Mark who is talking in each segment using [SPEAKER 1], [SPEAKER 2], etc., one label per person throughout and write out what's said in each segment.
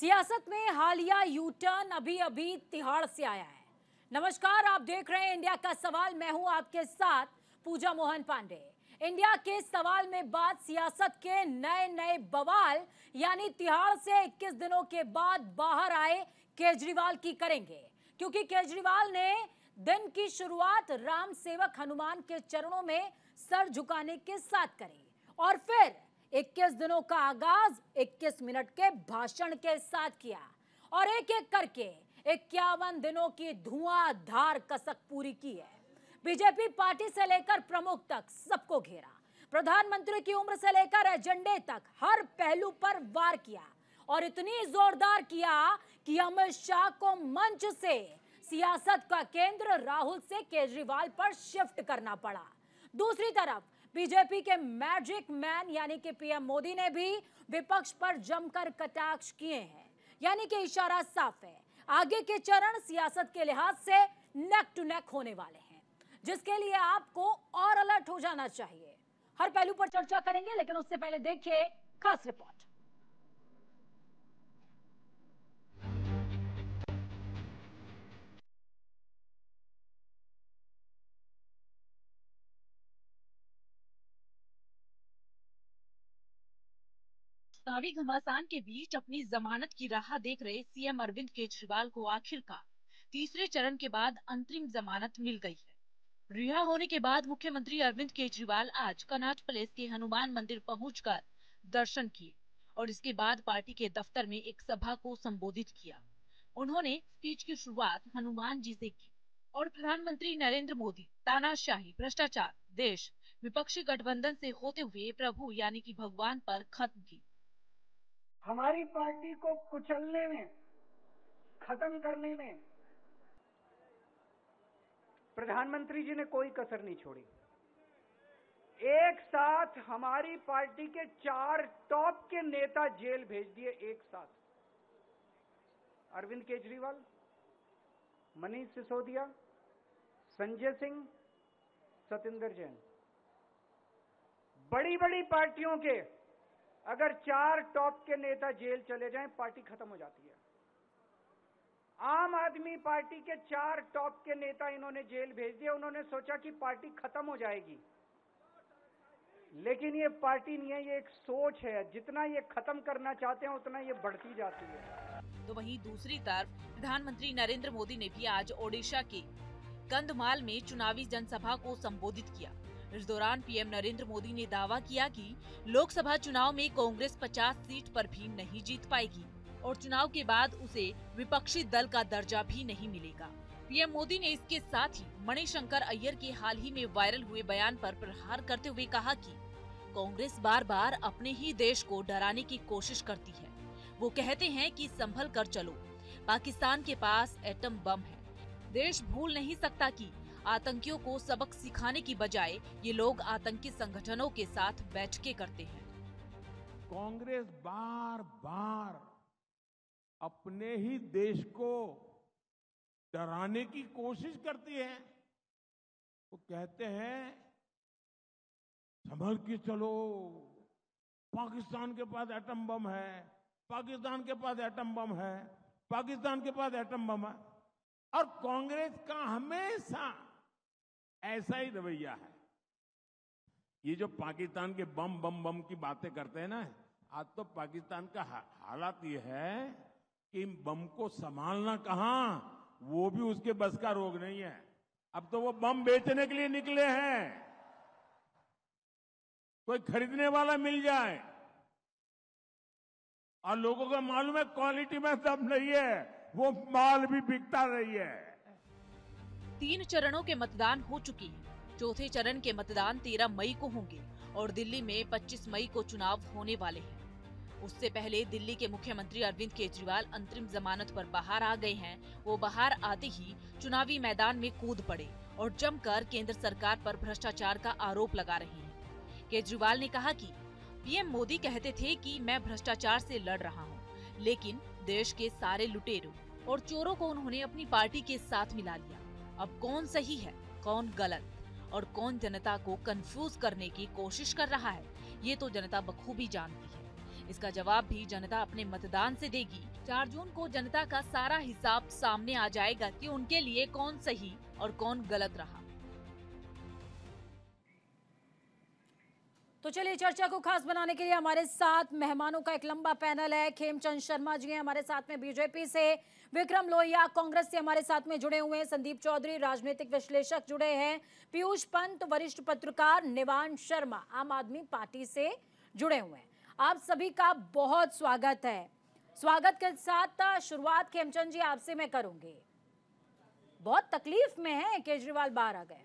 [SPEAKER 1] सियासत में हालिया यू टर्न अभी अभी तिहाड़ से आया है। नमस्कार, आप देख रहे हैं इंडिया का सवाल। मैं हूं आपके साथ पूजा मोहन पांडे। इंडिया के सवाल में बात सियासत के नए नए बवाल यानी तिहाड़ से 21 दिनों के बाद बाहर आए केजरीवाल की करेंगे, क्योंकि केजरीवाल ने दिन की शुरुआत राम सेवक हनुमान के चरणों में सर झुकाने के साथ करी और फिर 21 दिनों का आगाज 21 मिनट के भाषण के साथ किया और एक एक करके 51 दिनों की धुआंधार कसक पूरी की है। बीजेपी पार्टी से लेकर प्रमुख तक सबको घेरा, प्रधानमंत्री की उम्र से लेकर एजेंडे तक हर पहलू पर वार किया और इतनी जोरदार किया कि अमित शाह को मंच से सियासत का केंद्र राहुल से केजरीवाल पर शिफ्ट करना पड़ा। दूसरी तरफ बीजेपी के मैजिक मैन यानी कि पीएम मोदी ने भी विपक्ष पर जमकर कटाक्ष किए हैं, यानी कि इशारा साफ है, आगे के चरण सियासत के लिहाज से नेक टू नेक होने वाले हैं, जिसके लिए आपको और अलर्ट हो जाना चाहिए। हर पहलू पर चर्चा करेंगे, लेकिन उससे पहले देखिए खास रिपोर्ट।
[SPEAKER 2] चुनावी घमासान के बीच अपनी जमानत की राह देख रहे सीएम अरविंद केजरीवाल को आखिरकार तीसरे चरण के बाद अंतरिम जमानत मिल गई है। रिहा होने के बाद मुख्यमंत्री अरविंद केजरीवाल आज कनॉट प्लेस के हनुमान मंदिर पहुंचकर दर्शन किए और इसके बाद पार्टी के दफ्तर में एक सभा को संबोधित किया। उन्होंने स्पीच की शुरुआत हनुमान जी से की और प्रधानमंत्री नरेंद्र मोदी, तानाशाही, भ्रष्टाचार, देश, विपक्षी गठबंधन से होते हुए प्रभु यानी कि भगवान पर खत्म की।
[SPEAKER 3] हमारी पार्टी को कुचलने में, खत्म करने में प्रधानमंत्री जी ने कोई कसर नहीं छोड़ी। एक साथ हमारी पार्टी के 4 टॉप के नेता जेल भेज दिए एक साथ। अरविंद केजरीवाल, मनीष सिसोदिया, संजय सिंह, सतिंदर जैन। बड़ी बड़ी पार्टियों के अगर 4 टॉप के नेता जेल चले जाएं, पार्टी खत्म हो जाती है। आम आदमी पार्टी के 4 टॉप के नेता इन्होंने जेल भेज दिए। उन्होंने सोचा कि पार्टी खत्म हो जाएगी, लेकिन ये पार्टी नहीं है, ये एक सोच है। जितना ये खत्म करना चाहते हैं उतना ये बढ़ती जाती है।
[SPEAKER 2] तो वहीं दूसरी तरफ प्रधानमंत्री नरेंद्र मोदी ने भी आज ओडिशा के कंधमाल में चुनावी जनसभा को संबोधित किया। इस दौरान पीएम नरेंद्र मोदी ने दावा किया कि लोकसभा चुनाव में कांग्रेस 50 सीट पर भी नहीं जीत पाएगी और चुनाव के बाद उसे विपक्षी दल का दर्जा भी नहीं मिलेगा। पीएम मोदी ने इसके साथ ही मणिशंकर अय्यर के हाल ही में वायरल हुए बयान पर प्रहार करते हुए कहा कि कांग्रेस बार बार अपने ही देश को डराने की कोशिश करती है। वो कहते हैं कि संभल कर चलो, पाकिस्तान के पास एटम बम है। देश भूल नहीं सकता कि आतंकियों को सबक सिखाने की बजाय ये लोग आतंकी संगठनों के साथ बैठकें करते हैं।
[SPEAKER 4] कांग्रेस बार बार अपने ही देश को डराने की कोशिश करती है। वो कहते हैं संभल के चलो, पाकिस्तान के पास एटम बम है, पाकिस्तान के पास एटम बम है, पाकिस्तान के पास एटम बम है। और कांग्रेस का हमेशा ऐसा ही रवैया है। ये जो पाकिस्तान के बम बम बम की बातें करते हैं ना, आज तो पाकिस्तान का हालात ये है कि बम को संभालना कहां, वो भी उसके बस का रोग नहीं है। अब तो वो बम बेचने के लिए निकले हैं, कोई खरीदने वाला मिल जाए। और लोगों को मालूम है क्वालिटी में दम नहीं है, वो माल भी बिकता रही है।
[SPEAKER 2] 3 चरणों के मतदान हो चुकी है। चौथे चरण के मतदान 13 मई को होंगे और दिल्ली में 25 मई को चुनाव होने वाले हैं। उससे पहले दिल्ली के मुख्यमंत्री अरविंद केजरीवाल अंतरिम जमानत पर बाहर आ गए हैं। वो बाहर आते ही चुनावी मैदान में कूद पड़े और जमकर केंद्र सरकार पर भ्रष्टाचार का आरोप लगा रहे हैं। केजरीवाल ने कहा कि पीएम मोदी कहते थे कि मैं भ्रष्टाचार से लड़ रहा हूं, लेकिन देश के सारे लुटेरों और चोरों को उन्होंने अपनी पार्टी के साथ मिला लिया। अब कौन सही है, कौन गलत और कौन जनता को कंफ्यूज करने की कोशिश कर रहा है, ये तो जनता बखूबी जानती है। इसका जवाब भी जनता अपने मतदान से देगी। 4 जून को जनता का सारा हिसाब सामने आ जाएगा कि उनके लिए कौन सही और कौन गलत रहा।
[SPEAKER 1] तो चलिए, चर्चा को खास बनाने के लिए हमारे साथ मेहमानों का एक लंबा पैनल है। खेमचंद शर्मा जी हैं हमारे साथ में बीजेपी से, विक्रम लोहिया कांग्रेस से हमारे साथ में जुड़े हुए हैं, संदीप चौधरी राजनीतिक विश्लेषक जुड़े हैं, पीयूष पंत वरिष्ठ पत्रकार, निवान शर्मा आम आदमी पार्टी से जुड़े हुए हैं। आप सभी का बहुत स्वागत है। स्वागत के साथ शुरुआत खेमचंद जी आपसे मैं करूंगी। बहुत तकलीफ में है केजरीवाल, बाहर आ गए।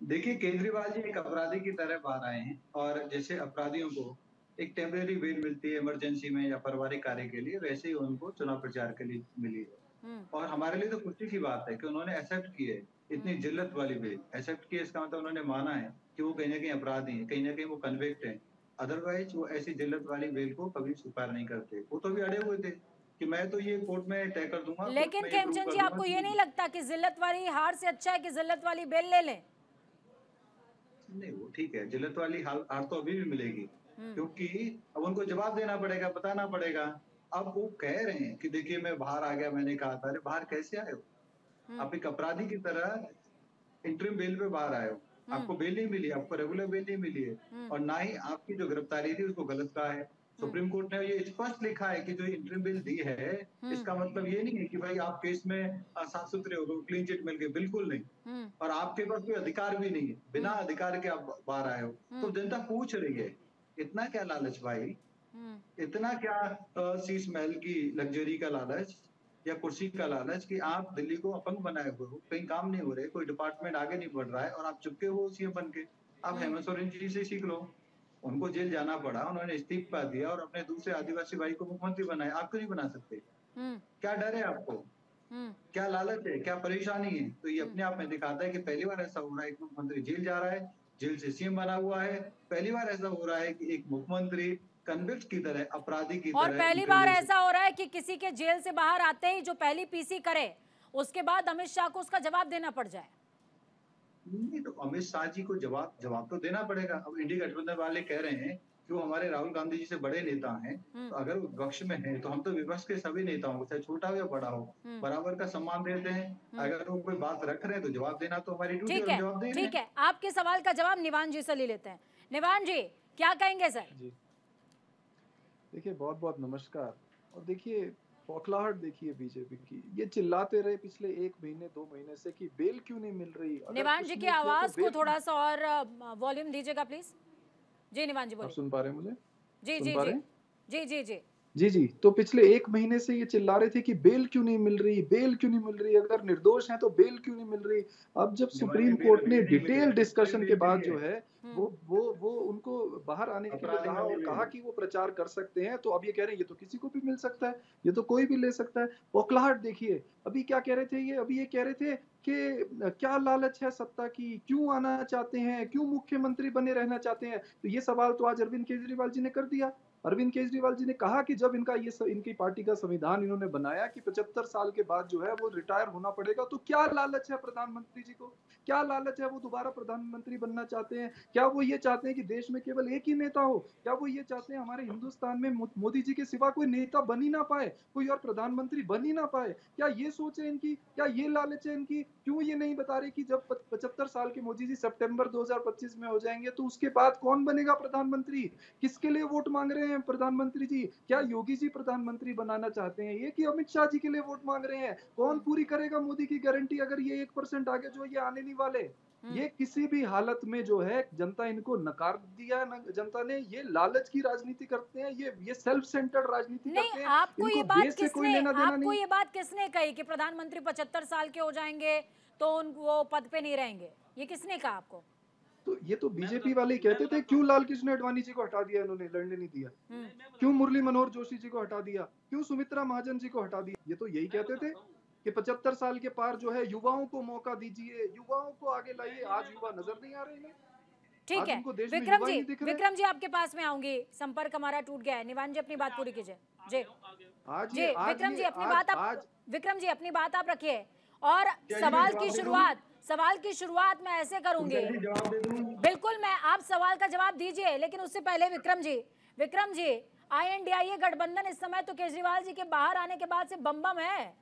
[SPEAKER 5] देखिए, केजरीवाल जी एक अपराधी की तरह बाहर आए हैं और जैसे अपराधियों को एक टेम्परेरी बेल मिलती है इमरजेंसी में या पारिवारिक कार्य के लिए, वैसे ही उनको चुनाव प्रचार के लिए मिली है। और हमारे लिए तो खुशी की बात है कि उन्होंने एक्सेप्ट की है इतनी जिल्लत वाली बेल। एक्सेप्ट की इसका मतलब उन्होंने माना है कि वो कहीं ना कहीं अपराधी है, कहीं ना कहीं वो कन्विक्ट है। अदरवाइज वो ऐसी जिल्लत वाली बेल को कभी स्वीकार नहीं करते। वो तो भी अड़े हुए थे कि मैं तो ये कोर्ट में तय कर दूंगा।
[SPEAKER 1] लेकिन खेमचंद जी, आपको ये नहीं लगता कि जिल्लत वाली हार से अच्छा है कि जिल्लत वाली बेल ले लें?
[SPEAKER 5] नहीं, वो ठीक है, जिल्लत वाली हार तो अभी भी मिलेगी, क्योंकि अब उनको जवाब देना पड़ेगा, बताना पड़ेगा। अब वो कह रहे हैं कि देखिए मैं बाहर आ गया, मैंने कहा था। अरे बाहर कैसे आए हो? आप एक अपराधी की तरह इंटरिम बेल पे बाहर आए हो। आपको बेल नहीं मिली, आपको रेगुलर बेल नहीं मिली है, और ना ही आपकी जो गिरफ्तारी थी उसको गलत कहा है। सुप्रीम कोर्ट ने ये स्पष्ट लिखा है कि जो इंटरिम बेल दी है, इसका मतलब ये नहीं है कि भाई आप केस में साफ सुथरे हो गए, क्लीन चिट मिल गई, बिल्कुल नहीं। और आपके पास कोई अधिकार भी नहीं है, बिना अधिकार के आप बाहर आए हो। तो जनता पूछ रही है, इतना क्या लालच भाई? इतना क्या शीश महल की लग्जरी का लालच या कुर्सी का लालच कि आप दिल्ली को अपंग बनाए हुए हो, कहीं काम नहीं हो रहे, कोई डिपार्टमेंट आगे नहीं बढ़ रहा है, और आप चुपके हो सीएम बन के। आप हेमंत सोरेन जी से सीख लो, उनको जेल जाना पड़ा, उन्होंने इस्तीफा दिया और अपने दूसरे आदिवासी भाई को मुख्यमंत्री बनाया। आप क्यों नहीं बना सकते? क्या डर है आपको? क्या लालच है? क्या परेशानी है? तो ये अपने आप में दिखाता है कि पहली बार ऐसा हो रहा है, एक मुख्यमंत्री जेल जा रहा है, जेल से सीएम बना हुआ है। पहली बार ऐसा हो रहा है कि एक मुख्यमंत्री कन्विक्ट की तरह, अपराधी की तरह,
[SPEAKER 1] और पहली बार ऐसा हो रहा है कि किसी के जेल से बाहर आते ही जो पहली पीसी करे, उसके बाद अमित शाह को उसका जवाब देना पड़ जाए।
[SPEAKER 5] नहीं, तो अमित शाह जी को जवाब तो देना पड़ेगा। अब इंडिया गठबंधन वाले कह रहे हैं कि वो हमारे राहुल गांधी जी से बड़े नेता हैं, तो अगर वो विपक्ष में है तो हम तो विपक्ष के सभी नेताओं को, चाहे छोटा हो या बड़ा हो, बराबर का सम्मान देते हैं। अगर वो कोई बात रख रहे हैं तो जवाब देना तो हमारी ड्यूटी है, जवाब दें।
[SPEAKER 1] ठीक है, आपके सवाल का जवाब निवान जी से ले लेते हैं। निवान जी, क्या कहेंगे सर?
[SPEAKER 6] जी देखिए, बहुत बहुत नमस्कार। और देखिए, बौखलाहट देखिए बीजेपी की, ये चिल्लाते रहे पिछले 1 महीने 2 महीने से कि बेल क्यों नहीं मिल रही।
[SPEAKER 1] निवान जी की आवाज को थोड़ा सा और वॉल्यूम दीजिएगा प्लीज। जी निवान जी बोलिए।
[SPEAKER 6] आप सुन पा रहे हैं मुझे?
[SPEAKER 1] जी जी जी जी जी
[SPEAKER 6] जी जी। तो पिछले 1 महीने से ये चिल्ला रहे थे कि बेल क्यों नहीं मिल रही, बेल क्यों नहीं मिल रही, अगर निर्दोष हैं तो बेल क्यों नहीं मिल रही। अब जब सुप्रीम कोर्ट ने डिटेल डिस्कशन के बाद जो है वो उनको बाहर आने के लिए कहा और कहा कि वो प्रचार कर सकते हैं, तो अब ये कह रहे हैं ये तो किसी को भी मिल सकता है, ये तो कोई भी ले सकता है। बौखलाहट देखिए, अभी क्या कह रहे थे ये, अभी ये कह रहे थे कि क्या लालच है सत्ता की, क्यों आना चाहते हैं, क्यों मुख्यमंत्री बने रहना चाहते हैं। तो ये सवाल तो आज अरविंद केजरीवाल जी ने कर दिया। अरविंद केजरीवाल जी ने कहा कि जब इनकी पार्टी का संविधान इन्होंने बनाया कि 75 साल के बाद जो है वो रिटायर होना पड़ेगा, तो क्या लालच है प्रधानमंत्री जी को, क्या लालच है, वो दोबारा प्रधानमंत्री बनना चाहते हैं। क्या वो ये चाहते हैं कि देश में केवल एक ही नेता हो? क्या वो ये चाहते हैं हमारे हिंदुस्तान में मोदी जी के सिवा कोई नेता बन ही ना पाए, कोई और प्रधानमंत्री बन ही ना पाए? क्या ये सोच है इनकी, क्या ये लालच है इनकी? क्यों ये नहीं बता रहे कि जब 75 साल के मोदी जी सितंबर 2025 में हो जाएंगे तो उसके बाद कौन बनेगा प्रधानमंत्री, किसके लिए वोट मांग रहे हैं प्रधानमंत्री जी? क्या योगी जी प्रधानमंत्री बनाना चाहते हैं ये, कि अमित शाह जी के लिए वोट मांग रहे हैं? कौन पूरी करेगा मोदी की गारंटी अगर ये 1% आगे जो ये आने नहीं वाले? ये किसी भी हालत में जो है जनता इनको नकार दिया, जनता ने। ये लालच की राजनीति करते हैं, ये सेल्फ सेंटर्ड राजनीति करते हैं।
[SPEAKER 1] आपको ये बात किसने कही कि प्रधानमंत्री 75 साल के हो जाएंगे तो वो पद पे नहीं रहेंगे? ये किसने कहा आपको?
[SPEAKER 6] तो ये तो बीजेपी वाले ही कहते थे। क्यों लाल कृष्ण आडवाणी जी को हटा दिया इन्होंने, लड़ने नहीं दिया? क्यों मुरली मनोहर जोशी जी को हटा दिया? क्यों सुमित्रा महाजन जी को हटा दिया? ये तो यही कहते थे कि 75 साल के पार जो है युवाओं को मौका दीजिए, युवाओं को आगे लाइए। आज युवा नजर नहीं आ रहे हैं।
[SPEAKER 1] ठीक है विक्रम जी आपके पास में आऊंगी, संपर्क हमारा टूट गया है। निवान जी अपनी बात पूरी कीजिए। जी विक्रम जी अपनी बात आप रखिए और सवाल की शुरुआत मैं ऐसे करूंगी। बिल्कुल, मैं आप सवाल का जवाब दीजिए, लेकिन उससे पहले विक्रम जी INDIA गठबंधन इस समय तो केजरीवाल जी के बाहर आने के बाद से बम है।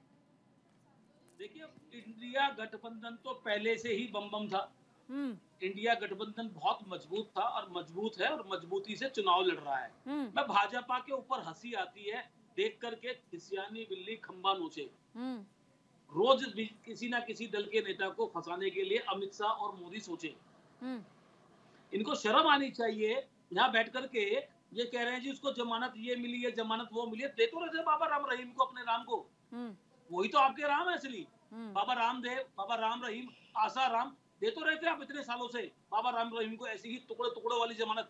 [SPEAKER 7] देखिए, इंडिया गठबंधन तो पहले से ही बम था। इंडिया गठबंधन बहुत मजबूत था और मजबूत है और मजबूती से चुनाव लड़ रहा है। मैं भाजपा के ऊपर हंसी आती है देख करके, खिसियानी बिल्ली खंबा नोचे। रोज किसी ना किसी दल के नेता को फंसाने के लिए अमित शाह और मोदी सोचे। इनको शर्म आनी चाहिए। यहाँ बैठ करके ये कह रहे हैं जी उसको जमानत ये मिली है, जमानत वो मिली है। दे तो रहे थे बाबा राम रहीम को, अपने राम को। वही तो आपके राम है असली। बाबा रामदेव, बाबा राम रहीम, आशा राम दे तो रहे थे आप इतने सालों से बाबा राम रहीम को ऐसी ही टुकड़े टुकड़े वाली जमानत।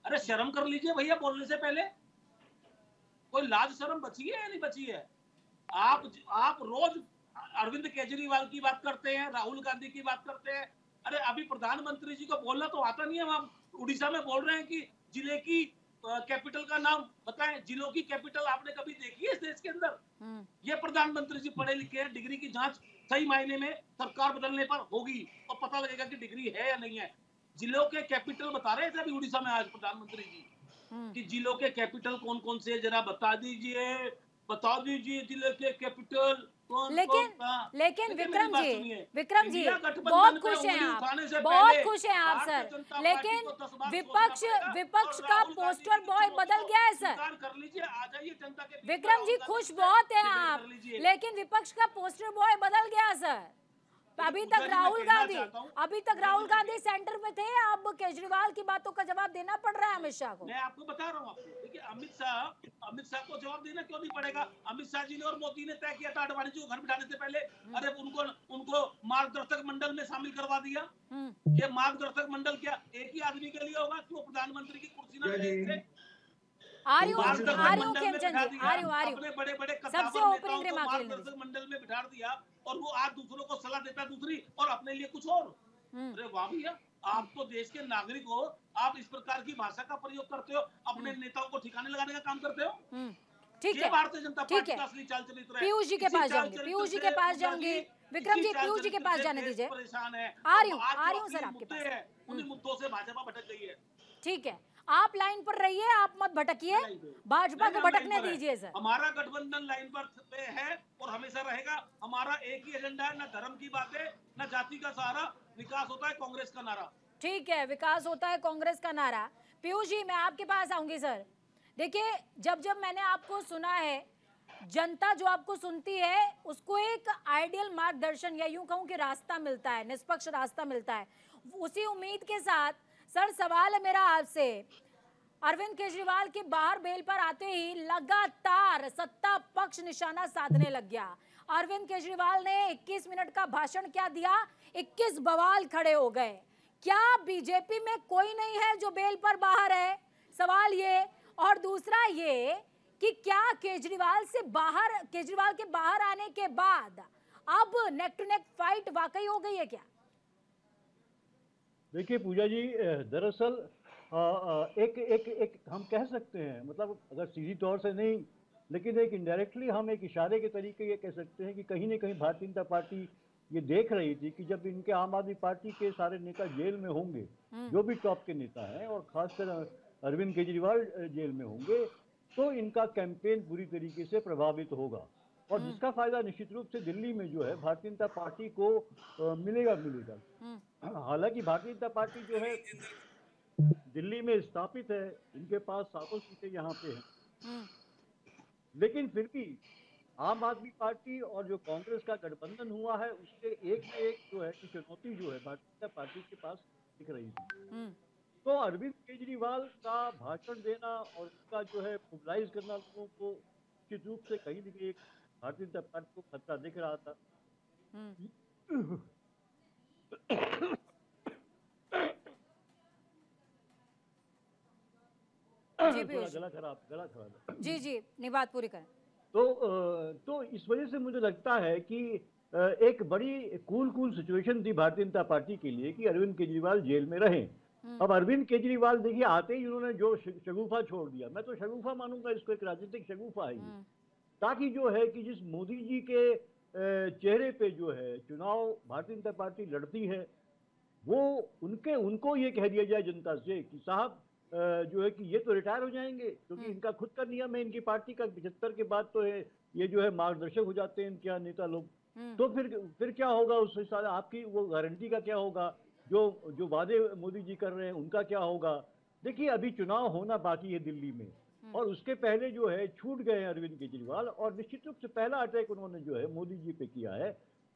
[SPEAKER 7] अरे शर्म कर लीजिए भैया, बोलने से पहले कोई लाज शर्म बची है या नहीं बची है? आप रोज अरविंद केजरीवाल की बात करते हैं, राहुल गांधी की बात करते हैं। अरे अभी प्रधानमंत्री जी को बोलना तो आता नहीं है। हम उड़ीसा में बोल रहे हैं कि जिले की कैपिटल का नाम बताएं। जिलों की कैपिटल आपने कभी देखी है इस देश के अंदर? ये प्रधानमंत्री जी पढ़े लिखे हैं। डिग्री की जांच सही मायने में सरकार बदलने पर होगी और पता लगेगा कि डिग्री है या नहीं है। जिलों के कैपिटल बता रहे थे अभी उड़ीसा में आज प्रधानमंत्री जी कि जिलों के कैपिटल कौन कौन से, जरा बता दीजिए जिले के कैपिटल
[SPEAKER 1] लेकिन विक्रम जी बहुत खुश हैं आप सर, लेकिन विपक्ष का पोस्टर बॉय बदल गया है सर।
[SPEAKER 7] कर लीजिए, आ जाइए जनता के।
[SPEAKER 1] विक्रम जी खुश बहुत हैं आप, लेकिन विपक्ष का पोस्टर बॉय बदल गया सर। अभी तक राहुल गांधी सेंटर में थे, अब केजरीवाल की बातों का जवाब देना पड़ रहा है अमित शाह को।
[SPEAKER 7] मैं आपको बता रहा हूँ देखिए, अमित शाह को जवाब देना क्यों नहीं पड़ेगा? अमित शाह जी ने और मोदी ने तय किया था आडवाणी जी को घर बिठाने से पहले। अरे उनको मार्गदर्शक मंडल में शामिल करवा दिया। ये मार्गदर्शक मंडल क्या एक ही आदमी के लिए होगा? क्यों प्रधानमंत्री की कुर्सी न ले?
[SPEAKER 1] अपने बड़े सबसे ओपनिंग रिमार्क
[SPEAKER 7] मार्गदर्शक मंडल में बिठा दिया और वो आज दूसरों को सलाह देता है दूसरी और अपने लिए कुछ और। अरे वाह भैया, आप तो देश के नागरिक हो, आप इस प्रकार की भाषा का प्रयोग करते हो, अपने नेताओं को ठिकाने लगाने का काम करते हो।
[SPEAKER 1] ठीक है,
[SPEAKER 7] भारतीय जनता पार्टी का असली चाल चरित्र है।
[SPEAKER 1] पीयूष जी के पास जाऊंगी, विक्रम जी पीयूष जी के पास जाने दीजिए।
[SPEAKER 7] परेशान है,
[SPEAKER 1] आ रही हूँ सर आपके पास।
[SPEAKER 7] उन्हीं मुद्दों से भाजपा भटक गई है।
[SPEAKER 1] ठीक है, आप लाइन पर रहिए, आप मत भटकिए, भाजपा को भटकने दीजिए सर।
[SPEAKER 7] हमारा गठबंधन लाइन पर है और हमेशा रहेगा। हमारा एक ही एजेंडा है, न धर्म की बातें न जाति का सहारा। विकास होता है कांग्रेस का नारा।
[SPEAKER 1] ठीक है, विकास होता है कांग्रेस का नारा। पीयूष जी मैं आपके पास आऊंगी सर। देखिए, जब मैंने आपको सुना है, जनता जो आपको सुनती है उसको एक आइडियल मार्गदर्शन या यूं कहूं कि रास्ता मिलता है, निष्पक्ष रास्ता मिलता है। उसी उम्मीद के साथ सर सवाल है मेरा आपसे, अरविंद केजरीवाल के बाहर बेल पर आते ही लगातार सत्ता पक्ष निशाना साधने लग गया। अरविंद केजरीवाल ने 21 मिनट का भाषण क्या दिया, 21 बवाल खड़े हो गए। क्या बीजेपी में कोई नहीं है जो बेल पर बाहर है? सवाल ये। और दूसरा ये कि क्या केजरीवाल के बाहर आने के बाद अब नेक टू नेक फाइट वाकई हो गई है क्या?
[SPEAKER 8] देखिए पूजा जी, दरअसल एक हम कह सकते हैं, मतलब अगर सीधी तौर से नहीं लेकिन एक इनडायरेक्टली हम एक इशारे के तरीके ये कह सकते हैं कि कहीं ना कहीं भारतीय जनता पार्टी ये देख रही थी कि जब इनके आम आदमी पार्टी के सारे नेता जेल में होंगे, जो भी टॉप के नेता हैं और खासकर अरविंद केजरीवाल जेल में होंगे, तो इनका कैंपेन पूरी तरीके से प्रभावित होगा और जिसका फायदा निश्चित रूप से दिल्ली में जो है भारतीय जनता पार्टी को मिलेगा। हालांकि भारतीय जनता पार्टी जो है दिल्ली में स्थापित है, इनके पास 7 सीटें यहाँ पे हैं, लेकिन फिर भी आम आदमी पार्टी और जो कांग्रेस का गठबंधन हुआ है उससे एक से एक जो है कि चुनौती जो है भारतीय जनता पार्टी के पास दिख रही थी। तो अरविंद केजरीवाल का भाषण देना और उसका जो है मोबिलाइज करना लोगों को निश्चित रूप से कहीं न कहीं भारतीय जनता पार्टी को खतरा दिख रहा था। गला खराब
[SPEAKER 1] जी नहीं, बात पूरी करें।
[SPEAKER 8] तो इस वजह से मुझे लगता है कि एक बड़ी कूल सिचुएशन थी भारतीय जनता पार्टी के लिए कि अरविंद केजरीवाल जेल में रहे। अब अरविंद केजरीवाल देखिए आते ही उन्होंने जो शगुफा छोड़ दिया, मैं तो शगुफा मानूंगा इसको, एक राजनीतिक शगुफा है, ताकि जो है कि जिस मोदी जी के चेहरे पे जो है चुनाव भारतीय जनता पार्टी लड़ती है, वो उनको ये कह दिया जाए जनता से कि साहब जो है कि ये तो रिटायर हो जाएंगे, क्योंकि इनका खुद का नियम है, इनकी पार्टी का 75 के बाद तो है ये जो है मार्गदर्शक हो जाते हैं इनके यहाँ नेता लोग। तो फिर क्या होगा, उस हिसाब से आपकी वो गारंटी का क्या होगा, जो वादे मोदी जी कर रहे हैं उनका क्या होगा। देखिए अभी चुनाव होना बाकी है दिल्ली में, और उसके पहले जो है छूट गए हैं अरविंद केजरीवाल, और निश्चित रूप से पहला अटैक उन्होंने जो है मोदी जी पे किया है,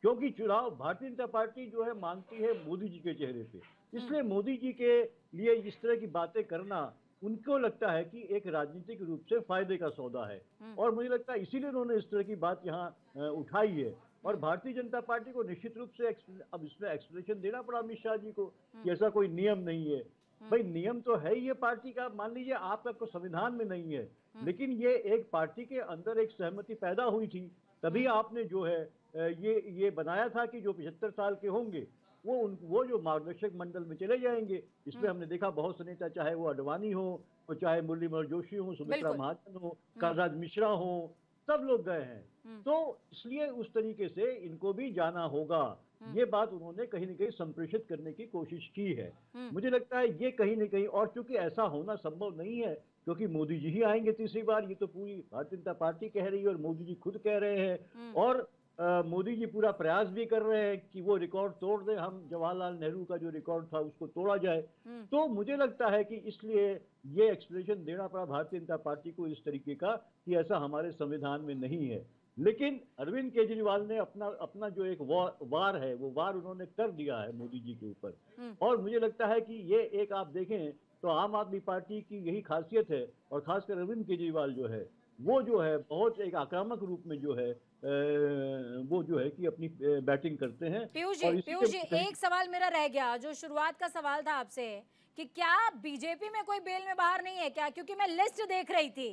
[SPEAKER 8] क्योंकि चुनाव भारतीय जनता पार्टी जो है मांगती है मोदी जी के चेहरे पे, इसलिए मोदी जी के लिए इस तरह की बातें करना उनको लगता है कि एक राजनीतिक रूप से फायदे का सौदा है, और मुझे लगता है इसीलिए उन्होंने इस तरह की बात यहाँ उठाई है। और भारतीय जनता पार्टी को निश्चित रूप से अब इसमें एक्सप्लेनेशन देना पड़ा अमित शाह जी को कि ऐसा कोई नियम नहीं है। भाई नियम तो है ही है पार्टी का, मान लीजिए आपका कोई संविधान में नहीं है, लेकिन ये एक पार्टी के अंदर एक सहमति पैदा हुई थी, तभी आपने जो है ये बनाया था कि जो 75 साल के होंगे वो जो मार्गदर्शक मंडल में चले जाएंगे। इसमें हमने देखा बहुत से नेता, चाहे वो अडवाणी हो, चाहे मुरली मनोहर जोशी हो, सुमित्रा महाजन हो, कलराज मिश्रा हो, सब लोग गए हैं। तो इसलिए उस तरीके से इनको भी जाना होगा, ये बात उन्होंने कहीं न कहीं संप्रेषित करने की कोशिश की है। मुझे लगता है ये कहीं न कहीं, और चूंकि ऐसा होना संभव नहीं है क्योंकि मोदी जी ही आएंगे तीसरी बार, ये तो पूरी भारतीय जनता पार्टी कह रही है और मोदी जी खुद कह रहे हैं, और मोदी जी पूरा प्रयास भी कर रहे हैं कि वो रिकॉर्ड तोड़ दें, हम जवाहरलाल नेहरू का जो रिकॉर्ड था उसको तोड़ा जाए। तो मुझे लगता है कि इसलिए ये एक्सप्लेनेशन देना पड़ा भारतीय जनता पार्टी को इस तरीके का कि ऐसा हमारे संविधान में नहीं है। लेकिन अरविंद केजरीवाल ने अपना जो एक वार है वो वार उन्होंने कर दिया है मोदी जी के ऊपर, और मुझे लगता है कि ये एक आप देखें तो आम आदमी पार्टी की यही खासियत है, और खासकर अरविंद केजरीवाल जो है वो जो है बहुत एक आक्रामक रूप में जो है वो जो है कि अपनी बैटिंग करते हैं।
[SPEAKER 1] पीयूष जी एक सवाल मेरा रह गया, जो शुरुआत का सवाल था आपसे, कि क्या बीजेपी में कोई बेल में बाहर नहीं है क्या? क्योंकि मैं लिस्ट देख रही थी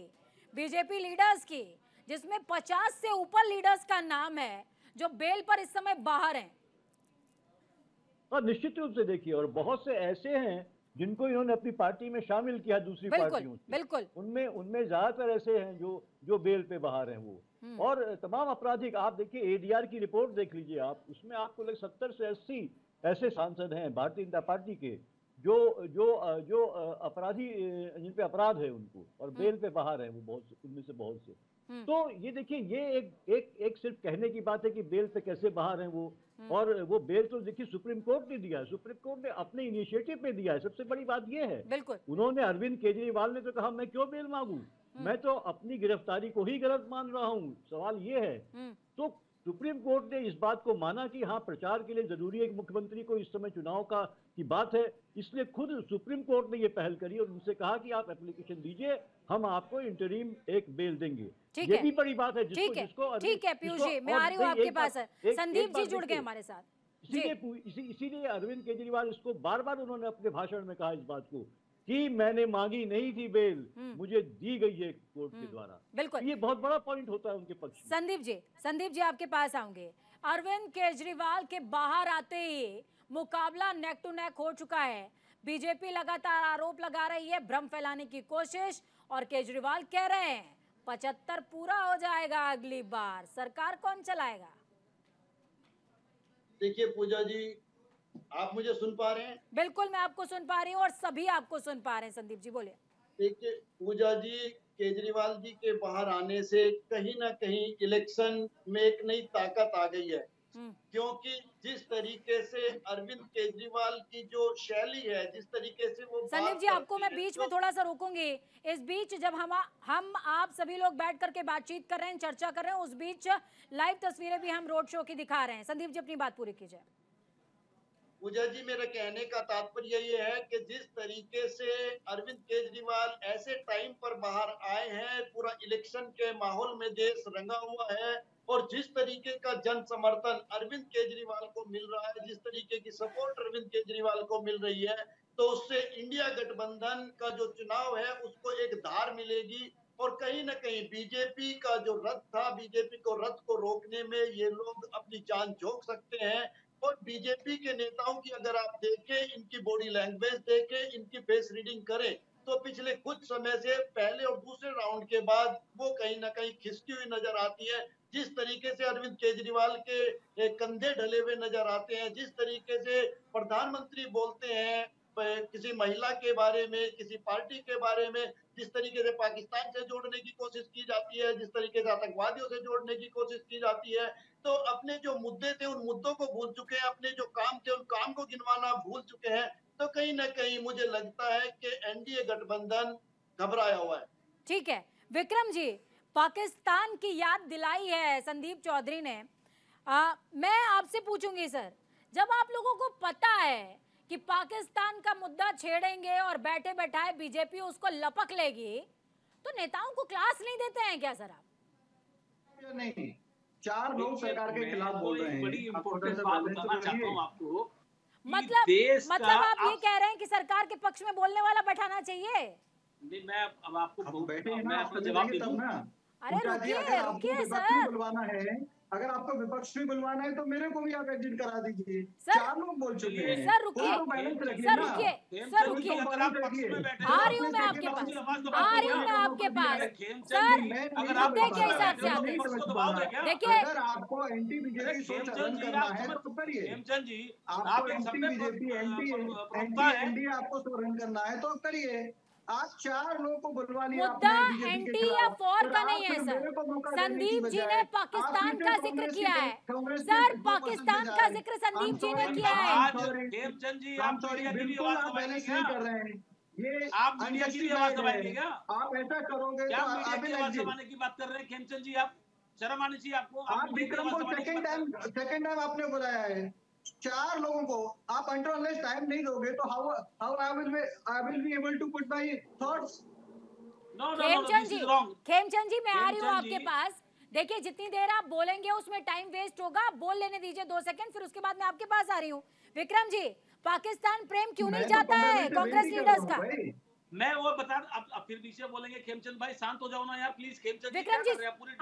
[SPEAKER 1] बीजेपी लीडर्स की, जिसमें 50 से ऊपर लीडर्स का नाम है जो बेल पर इस समय बाहर हैं।
[SPEAKER 8] और निश्चित रूप से देखिए, और बहुत से ऐसे हैं जिनको इन्होंने अपनी पार्टी में शामिल किया दूसरी पार्टियों से, बिल्कुल उनमें ज्यादातर ऐसे हैं जो बेल पे बाहर हैं वो। और तमाम आपराधिक, आप देखिए एडीआर की रिपोर्ट देख लीजिए आप, उसमें आपको लगे 70 से 80 ऐसे सांसद हैं भारतीय जनता पार्टी के जो अपराधी, जिन पे अपराध है उनको, और बेल पे बाहर है वो उनमें से बहुत से। तो ये देखिए, ये एक सिर्फ कहने की बात है कि बेल पे कैसे बाहर हैं वो, और वो बेल तो देखिए सुप्रीम कोर्ट ने दिया है, सुप्रीम कोर्ट ने अपने इनिशिएटिव पे दिया है। सबसे बड़ी बात ये है, बिल्कुल उन्होंने, अरविंद केजरीवाल ने तो कहा मैं क्यों बेल मांगू, मैं तो अपनी गिरफ्तारी को ही गलत मान रहा हूँ, सवाल ये है। तो सुप्रीम कोर्ट ने इस बात को माना कि हाँ प्रचार के लिए जरूरी है कि मुख्यमंत्री को, इस समय चुनाव की बात है, इसलिए खुद सुप्रीम कोर्ट ने ये पहल करी और उनसे कहा कि आप एप्लीकेशन दीजिए, हम आपको इंटरिम एक बेल देंगे। ये भी बड़ी बात है जिसको
[SPEAKER 1] ठीक है पीयूष जी, मैं आ रही हूँ आपके पास। संदीप जी जुड़ गए हमारे साथ।
[SPEAKER 8] इसीलिए अरविंद केजरीवाल इसको बार बार उन्होंने अपने भाषण में कहा इस बात को कि मैंने मांगी नहीं थी बेल, मुझे दी गई है कोर्ट के द्वारा। बिल्कुल, ये बहुत बड़ा पॉइंट होता है उनके पक्ष में।
[SPEAKER 1] संदीप जी आपके पास आऊंगे। अरविंद केजरीवाल के बाहर आते ही मुकाबला नेक टू नेक हो चुका है। बीजेपी लगातार आरोप लगा रही है, भ्रम फैलाने की कोशिश, और केजरीवाल कह रहे हैं 75 पूरा हो जाएगा अगली बार, सरकार कौन चलाएगा?
[SPEAKER 9] देखिए पूजा जी, आप मुझे सुन पा रहे हैं?
[SPEAKER 1] बिल्कुल मैं आपको सुन पा रही हूँ और सभी आपको सुन पा रहे हैं। संदीप जी बोलिए।
[SPEAKER 9] देखिए पूजा जी, केजरीवाल जी के बाहर आने से कहीं ना कहीं इलेक्शन में एक नई ताकत आ गई है, क्योंकि जिस तरीके से अरविंद केजरीवाल की जो शैली है, जिस तरीके से वो,
[SPEAKER 1] संदीप जी आपको मैं बीच में थोड़ा सा रोकूंगी। इस बीच जब हम आप सभी लोग बैठ करके बातचीत कर रहे हैं, चर्चा कर रहे हैं, उस बीच लाइव तस्वीरें भी हम रोड शो की दिखा रहे हैं। संदीप जी अपनी बात पूरी कीजिए।
[SPEAKER 9] पूजा जी, मेरा कहने का तात्पर्य ये है कि जिस तरीके से अरविंद केजरीवाल ऐसे टाइम पर बाहर आए हैं, पूरा इलेक्शन के माहौल में देश रंगा हुआ है, और जिस तरीके का जन समर्थन अरविंद केजरीवाल को मिल रहा है, जिस तरीके की सपोर्ट अरविंद केजरीवाल को मिल रही है, तो उससे इंडिया गठबंधन का जो चुनाव है उसको एक धार मिलेगी, और कहीं ना कहीं बीजेपी का जो रथ था, बीजेपी को रथ को रोकने में ये लोग अपनी जान झोंक सकते हैं। और बीजेपी के नेताओं की अगर आप देखें, इनकी बॉडी लैंग्वेज देखें, इनकी फेस रीडिंग करें, तो पिछले कुछ समय से पहले और दूसरे राउंड के बाद वो कहीं ना कहीं खिसकी हुई नजर आती है। जिस तरीके से अरविंद केजरीवाल के कंधे ढले हुए नजर आते हैं, जिस तरीके से प्रधानमंत्री बोलते हैं किसी महिला के बारे में, किसी पार्टी के बारे में, जिस तरीके से पाकिस्तान से जोड़ने की कोशिश की जाती है, जिस तरीके से आतंकवादियों से जोड़ने की कोशिश की जाती है, तो अपने जो मुद्दे थे उन मुद्दों को भूल चुके हैं, अपने जो काम थे उन काम को गिनवाना भूल चुके हैं। तो कहीं ना कहीं मुझे लगता है कि एनडीए गठबंधन घबराया हुआ है।
[SPEAKER 1] ठीक है विक्रम जी, पाकिस्तान की याद दिलाई है संदीप चौधरी ने। मैं आपसे पूछूंगी सर, जब आप लोगों को पता है कि पाकिस्तान का मुद्दा छेड़ेंगे और बैठे बैठाए बीजेपी उसको लपक लेगी, तो नेताओं को क्लास नहीं देते हैं क्या सर आप?
[SPEAKER 5] नहीं, 4 लोग सरकार के खिलाफ बोल रहे हैं।
[SPEAKER 7] बड़ी इंपॉर्टेंट बात बताना चाहता हूँ आपको।
[SPEAKER 1] मतलब आप ये कह रहे हैं कि सरकार के पक्ष में बोलने वाला बैठाना चाहिए?
[SPEAKER 7] नहीं, मैं अब आपको
[SPEAKER 5] बैठे हैं
[SPEAKER 7] मैं
[SPEAKER 5] ना,
[SPEAKER 7] अपना जवाब दे दूं।
[SPEAKER 1] अरे रुकिए सर,
[SPEAKER 5] बुलवाना है, अगर आपको विपक्ष भी बुलवाना है तो मेरे को भी आप एग्जिट करा दीजिए।
[SPEAKER 1] सर,
[SPEAKER 5] 4 लोग बोल चुके हैं।
[SPEAKER 1] सर रुकिए,
[SPEAKER 5] सर रुकिए,
[SPEAKER 1] सर रुकिए, आ रही हूँ मैं आपके पास, आ रही हूँ मैं आपके पास। सर मुद्दे के हिसाब से आप देखिए,
[SPEAKER 5] अगर आपको एंटी बीजेपी सोच रन करना है तो करिए।
[SPEAKER 7] हेमचंद जी,
[SPEAKER 5] आपको एंटी बीजेपी एंटी आपको रन करना है तो करिए। आप 4 लोगों को बुलवा लिया।
[SPEAKER 1] मुद्दा एंटी या फॉर का नहीं है सर। संदीप जी ने पाकिस्तान का जिक्र किया है सर, पाकिस्तान का जिक्र संदीप जी ने किया है।
[SPEAKER 7] हेमचंद जी, आप
[SPEAKER 5] बिल्कुल आप बैलेंस नहीं कर रहे हैं। ये
[SPEAKER 7] आप मीडिया की भी आवाज दबाएंगे क्या?
[SPEAKER 5] आप ऐसा करोगे
[SPEAKER 7] क्या
[SPEAKER 5] तो
[SPEAKER 7] मीडिया की आवाज दबाने की बात कर रहे हैं हेमचंद जी? आप शर्म आनी चाहिए आपको।
[SPEAKER 5] आप विक्रम को सेकंड टाइम आपने बुलाया है। 4 लोगों को आप अंटिल टाइम नहीं दोगे तो how I will be able to put my thoughts.
[SPEAKER 1] Khemchand ji मैं आ रही हूँ आपके पास। देखिए जितनी देर आप बोलेंगे उसमें टाइम वेस्ट होगा, आप बोल लेने दीजिए 2 सेकंड, फिर उसके बाद मैं आपके पास आ रही हूँ। विक्रम जी, पाकिस्तान प्रेम क्यों नहीं जाता है कांग्रेस लीडर्स का?
[SPEAKER 7] मैं वो बता, अब फिर पीछे बोलेंगे। खेमचंद भाई शांत हो जाओ ना यार प्लीज। खेमचंद जी,
[SPEAKER 1] विक्रम जी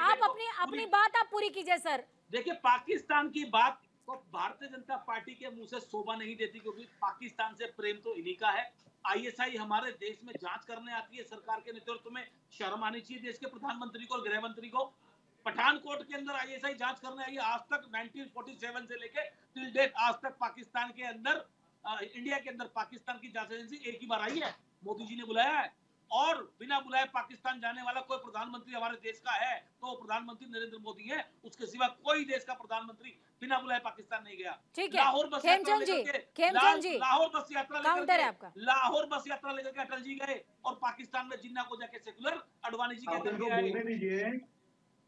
[SPEAKER 1] आप अपनी बात आप पूरी कीजिए सर।
[SPEAKER 7] देखिए, पाकिस्तान की बात को भारतीय जनता पार्टी के मुंह से शोभा नहीं देती, क्योंकि पाकिस्तान से प्रेम तो इन्हीं का है। आईएसआई हमारे देश में जांच करने आती है, सरकार के नेतृत्व में शर्म आनी चाहिए देश के प्रधानमंत्री को और गृह मंत्री को। पठानकोट के अंदर आईएसआई जांच करने आई है। आज तक 1947 से लेके टिल डेट आज तक पाकिस्तान के अंदर, इंडिया के अंदर पाकिस्तान की जांच एजेंसी एक ही बार आई है, मोदी जी ने बुलाया है। और बिना बुलाए पाकिस्तान जाने वाला कोई प्रधानमंत्री हमारे देश का है तो प्रधानमंत्री नरेंद्र मोदी है। उसके सिवा कोई देश का प्रधानमंत्री बिना बुलाए पाकिस्तान नहीं गया।
[SPEAKER 1] ठीक है, लाहौर बस यात्रा
[SPEAKER 7] लेकर के अटल जी गए और पाकिस्तान में जिन्ना को जाके सेकुलर अडवाणी जी के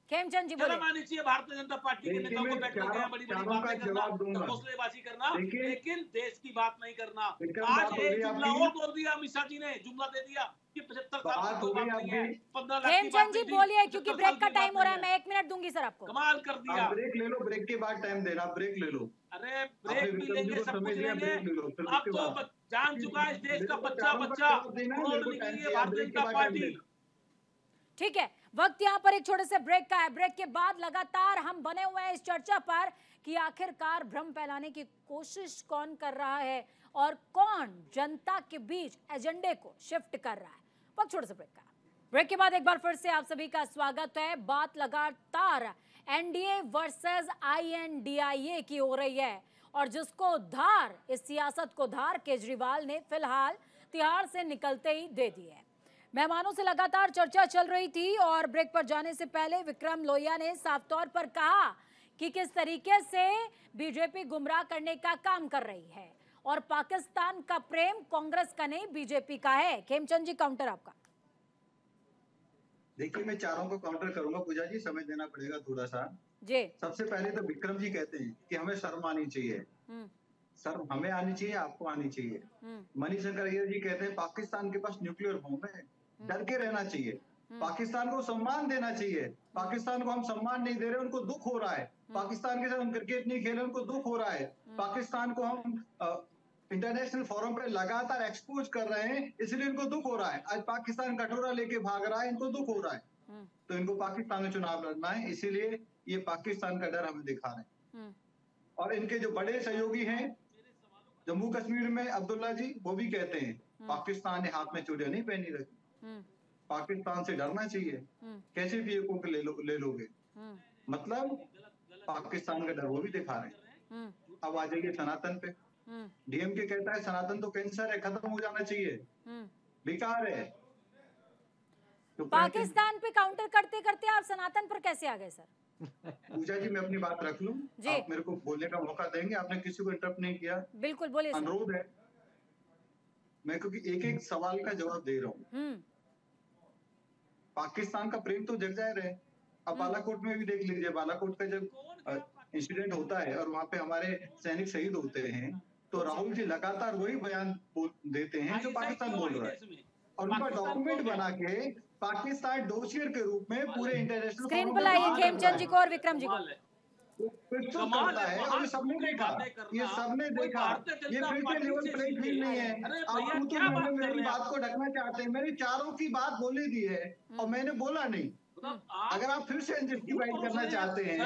[SPEAKER 1] खेमचंद जी
[SPEAKER 7] मानी चाहिए। भारतीय जनता पार्टी के नेताओं को बैठ कर बड़ी बड़ी बातें करना, हौसलेबाजी करना, लेकिन देश की बात नहीं करना। आज एक जुमला और बोल दिया अमित शाह जी ने, जुमला दे दिया कि 75 साल की बात नहीं है, 15 लाख की बात
[SPEAKER 1] जी बोलिए, क्योंकि ब्रेक का टाइम हो रहा है। मैं 1 मिनट दूंगी सर आपको।
[SPEAKER 7] कमाल कर दिया।
[SPEAKER 5] ब्रेक ले लो, ब्रेक के बाद टाइम देना, ब्रेक ले लो।
[SPEAKER 7] अरे ब्रेक भी लेंगे, सब कुछ लेंगे। अब तो जान चुका है इस देश का बच्चा भारतीय जनता पार्टी।
[SPEAKER 1] ठीक है, वक्त यहाँ पर एक छोटे से ब्रेक का है। ब्रेक के बाद लगातार हम बने हुए हैं इस चर्चा पर कि आखिरकार भ्रम फैलाने की कोशिश कौन कर रहा है और कौन जनता के बीच एजेंडे को शिफ्ट कर रहा है। वक्त छोटे से ब्रेक का। ब्रेक के बाद एक बार फिर से आप सभी का स्वागत है। बात लगातार एनडीए वर्सेस आईएनडीआईए की हो रही है और जिसको धार, इस सियासत को धार केजरीवाल ने फिलहाल तिहाड़ से निकलते ही दे दी है। मेहमानों से लगातार चर्चा चल रही थी और ब्रेक पर जाने से पहले विक्रम लोहिया ने साफ तौर पर कहा कि किस तरीके से बीजेपी गुमराह करने का काम कर रही है और पाकिस्तान का प्रेम कांग्रेस का नहीं बीजेपी का है। खेमचंद जी, काउंटर आपका।
[SPEAKER 5] देखिए, मैं चारों को काउंटर करूंगा। पूजा जी, समय देना पड़ेगा थोड़ा सा
[SPEAKER 1] जी।
[SPEAKER 5] सबसे पहले तो विक्रम जी कहते हैं कि हमें शर्म आनी चाहिए। शर्म हमें आनी चाहिए, आपको आनी चाहिए। मनीशंकर अय्यर जी कहते हैं पाकिस्तान के पास न्यूक्लियर बम है, डर के रहना चाहिए। पाकिस्तान को सम्मान देना चाहिए। पाकिस्तान को हम सम्मान नहीं दे रहे, उनको दुख हो रहा है। पाकिस्तान के साथ हम क्रिकेट नहीं खेले, उनको दुख हो रहा है। पाकिस्तान को हम इंटरनेशनल फोरम पे लगातार एक्सपोज कर रहे हैं, इसलिए इनको दुख हो रहा है। आज पाकिस्तान कटोरा लेके भाग रहा है, इनको दुख हो रहा है। तो इनको पाकिस्तान में चुनाव लड़ना है, इसीलिए ये पाकिस्तान का डर हमें दिखा रहे हैं। और इनके जो बड़े सहयोगी हैं जम्मू कश्मीर में, अब्दुल्ला जी, वो भी कहते हैं पाकिस्तान ने हाथ में चूड़ियां नहीं पहनी रखी। पाकिस्तान से डरना चाहिए। कैसे भी एक ले लोगे। मतलब पाकिस्तान का डर वो भी दिखा रहे हैं। अब आ जाइए सनातन पे। डीएमके कहता है सनातन तो कैंसर है, खत्म हो जाना चाहिए, बेकार है। तो
[SPEAKER 1] पाकिस्तान पे काउंटर करते करते आप सनातन पर कैसे आ गए सर?
[SPEAKER 5] पूजा जी मैं अपनी बात रख लूं, आप मेरे को बोलने का मौका देंगे? आपने किसी को इंटरप्ट नहीं किया।
[SPEAKER 1] बिल्कुल बोलिए।
[SPEAKER 5] अनुरोध है, मैं क्योंकि एक एक सवाल का जवाब दे रहा हूँ। पाकिस्तान का प्रेम तो जग जाहिर है। अब बालाकोट में भी देख लीजिए, बालाकोट का जब इंसिडेंट होता है और वहाँ पे हमारे सैनिक शहीद होते हैं, तो राहुल जी लगातार वही बयान देते हैं जो पाकिस्तान बोल रहा है, और उनका डॉक्यूमेंट बना के पाकिस्तान डोसियर के रूप में पूरे इंटरनेशनल
[SPEAKER 1] स्क्रीन पर लाइए खेमचंद जी को और विक्रम जी को।
[SPEAKER 5] करता है और ये सबने देखा, ये सबने देखा। ये फिर से लेवल प्लेइंग फील्ड नहीं है। आप तो मेरी बात को ढकना चाहते हैं। मैंने चारों की बात बोली दी है और मैंने बोला नहीं। अगर आप फिर से जस्टिफाई करना चाहते हैं,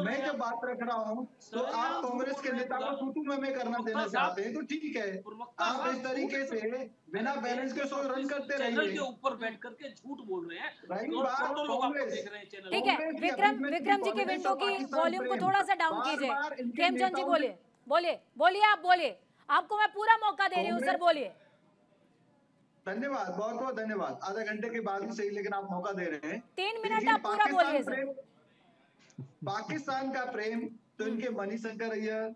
[SPEAKER 5] मैं जब बात रख रहा हूँ तो आप कांग्रेस के नेता को तू में करना देना चाहते हैं तो ठीक है। आप इस तरीके से बिना बैलेंस के शो रन करते रहिए।
[SPEAKER 7] के ऊपर बैठ करके झूठ बोल रहे हैं।
[SPEAKER 1] ठीक है, विक्रम जी की विंडो की वॉल्यूम को थोड़ा सा डाउन कीजिए। खेमचंद जी बोलिए, बोलिए आप बोलिए, आपको मैं पूरा मौका दे रही हूँ सर, बोलिए।
[SPEAKER 5] धन्यवाद, बहुत बहुत धन्यवाद। आधा घंटे के बाद ही सही, लेकिन आप मौका दे रहे हैं।
[SPEAKER 1] 3 मिनट आप पूरा बोलिए सर।
[SPEAKER 5] पाकिस्तान का प्रेम तो इनके मणिशंकर अय्यर,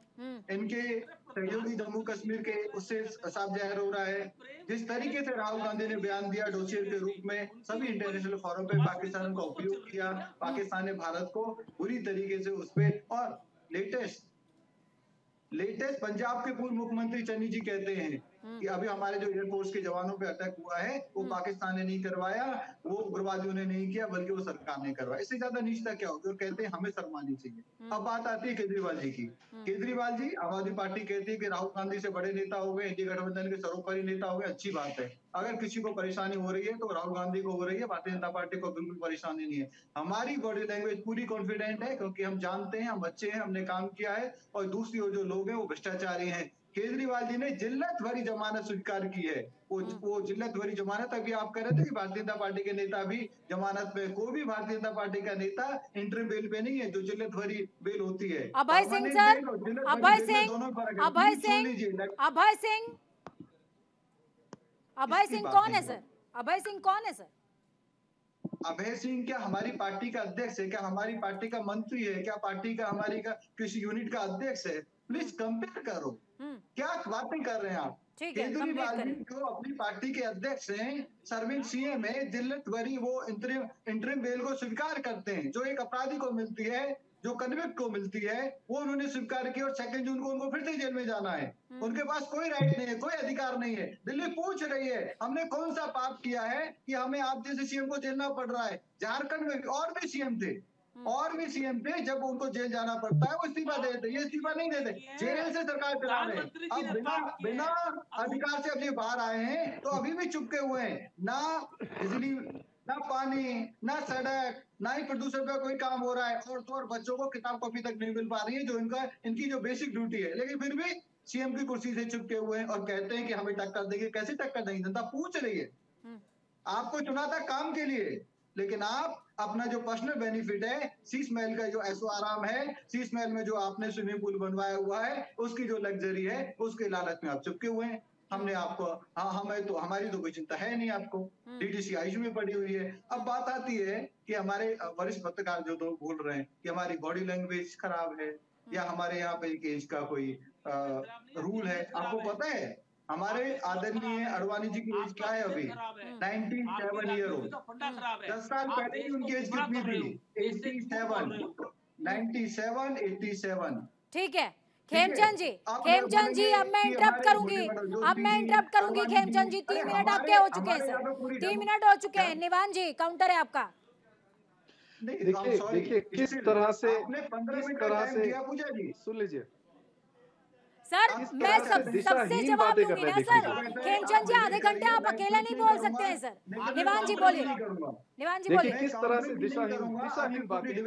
[SPEAKER 5] इनके सहयोगी जम्मू कश्मीर के उससे साफ जाहिर हो रहा है। जिस तरीके से राहुल गांधी ने बयान दिया डोसियर के रूप में, सभी इंटरनेशनल फोरम पे पाकिस्तान का उपयोग किया। पाकिस्तान ने भारत को बुरी तरीके से उस पे, और लेटेस्ट पंजाब के पूर्व मुख्यमंत्री चन्नी जी कहते हैं कि अभी हमारे जो एयरफोर्स के जवानों पे अटैक हुआ है वो पाकिस्तान ने नहीं करवाया, वो उग्रवादियों ने नहीं किया, बल्कि वो सरकार ने करवाया। इससे ज्यादा नीचता क्या होगी? और कहते हैं हमें शर्म आनी चाहिए। अब बात आती है केजरीवाल जी की। केजरीवाल जी, आम आदमी पार्टी कहती है कि राहुल गांधी से बड़े नेता हो गए, इंडिया गठबंधन के सर्वोपरि नेता हो गए, अच्छी बात है। अगर किसी को परेशानी हो रही है तो राहुल गांधी को हो रही है, भारतीय जनता पार्टी को बिल्कुल परेशानी नहीं है। हमारी बॉडी लैंग्वेज पूरी कॉन्फिडेंट है, क्योंकि हम जानते हैं, हम अच्छे हैं, हमने काम किया है, और दूसरी ओर जो लोग हैं वो भ्रष्टाचारी हैं। केजरीवाल जी ने जिल्लत भरी जमानत स्वीकार की है। वो जिल्लत भरी जमानत, अभी आप कह रहे थे कि भारतीय जनता पार्टी के नेता भी जमानत पे, कोई भी भारतीय जनता पार्टी का नेता इंटरिम बेल पे नहीं है, जो जिल्लत भरी बेल होती है।
[SPEAKER 1] अभय सिंह सर, अभय सिंह कौन है सर? अभय सिंह कौन है सर?
[SPEAKER 5] अभय सिंह क्या हमारी पार्टी का अध्यक्ष है? क्या हमारी पार्टी का मंत्री है? क्या पार्टी का हमारी का किसी यूनिट का अध्यक्ष है? प्लीज कंपेयर करो, क्या बातें कर रहे हैं आप? केजरीवाल जी जो अपनी पार्टी के अध्यक्ष हैं, सर्विंग सीएम है, जिल्लत भरी वो इंटरिम बेल को स्वीकार करते हैं, जो एक अपराधी को मिलती है, जो कन्विक्ट को मिलती है, वो उन्होंने स्वीकार की, और 2 जून को उनको फिर से जेल में जाना है। उनके पास कोई राइट नहीं है, कोई अधिकार नहीं है। दिल्ली पूछ रही है हमने कौन सा पाप किया है कि हमें आप जैसे सीएम को झेलना पड़ रहा है? झारखंड में और भी सीएम थे, जब उनको जेल जाना पड़ता है वो इस्तीफा देते, ये इस्तीफा नहीं देते, जेल से सरकार चला रहे हैं। अब बिना अधिकार से अपने बाहर आए हैं तो अभी भी चुपके हुए हैं। ना बिजली, ना पानी, ना सड़क, ना ही प्रदूषण का कोई काम हो रहा है, और बच्चों को किताब कॉपी तक नहीं मिल पा रही है, जो इनकी जो बेसिक ड्यूटी है। लेकिन फिर भी सीएम की कुर्सी से चिपके हुए हैं और कहते हैं कि हमें टक्कर देंगे। कैसे टक्कर देंगे? जनता पूछ रही है। आपको चुना था काम के लिए, लेकिन आप अपना जो पर्सनल बेनिफिट है, शीश महल का जो ऐसो आराम है, शीश महल में जो आपने स्विमिंग पूल बनवाया हुआ है, उसकी जो लग्जरी है, उसके लालच में आप चिपके हुए हैं। हमने आपको, हमारी तो कोई चिंता है नहीं आपको। डीडीसी आईसीयू में पड़ी हुई है। अब बात आती है कि हमारे वरिष्ठ पत्रकार जो लोग बोल रहे हैं कि हमारी बॉडी लैंग्वेज खराब है, या हमारे यहाँ पे एक एज का कोई रूल है। आपको पता है हमारे आदरणीय अडवाणी जी की एज क्या है अभी? 97 ईयर ओल्ड। 10 साल पहले की उनकी एज कितनी थी? 97, 87।
[SPEAKER 1] ठीक है खेमचंद जी, अब मैं इंटरप्ट करूंगी, खेमचंद जी 3 मिनट आपके हो चुके हैं सर, 3 मिनट हो चुके हैं। निवान जी काउंटर है आपका।
[SPEAKER 6] देखिए किस तरह से सुन लीजिए
[SPEAKER 1] सर, मैं सबसे जवाब दूंगी ना सर। खेमचंद जी आधे घंटे आप अकेला नहीं बोल सकते हैं सर। निवान जी बोलिए।
[SPEAKER 6] किस तरह से दिशाहीन बातें, कोई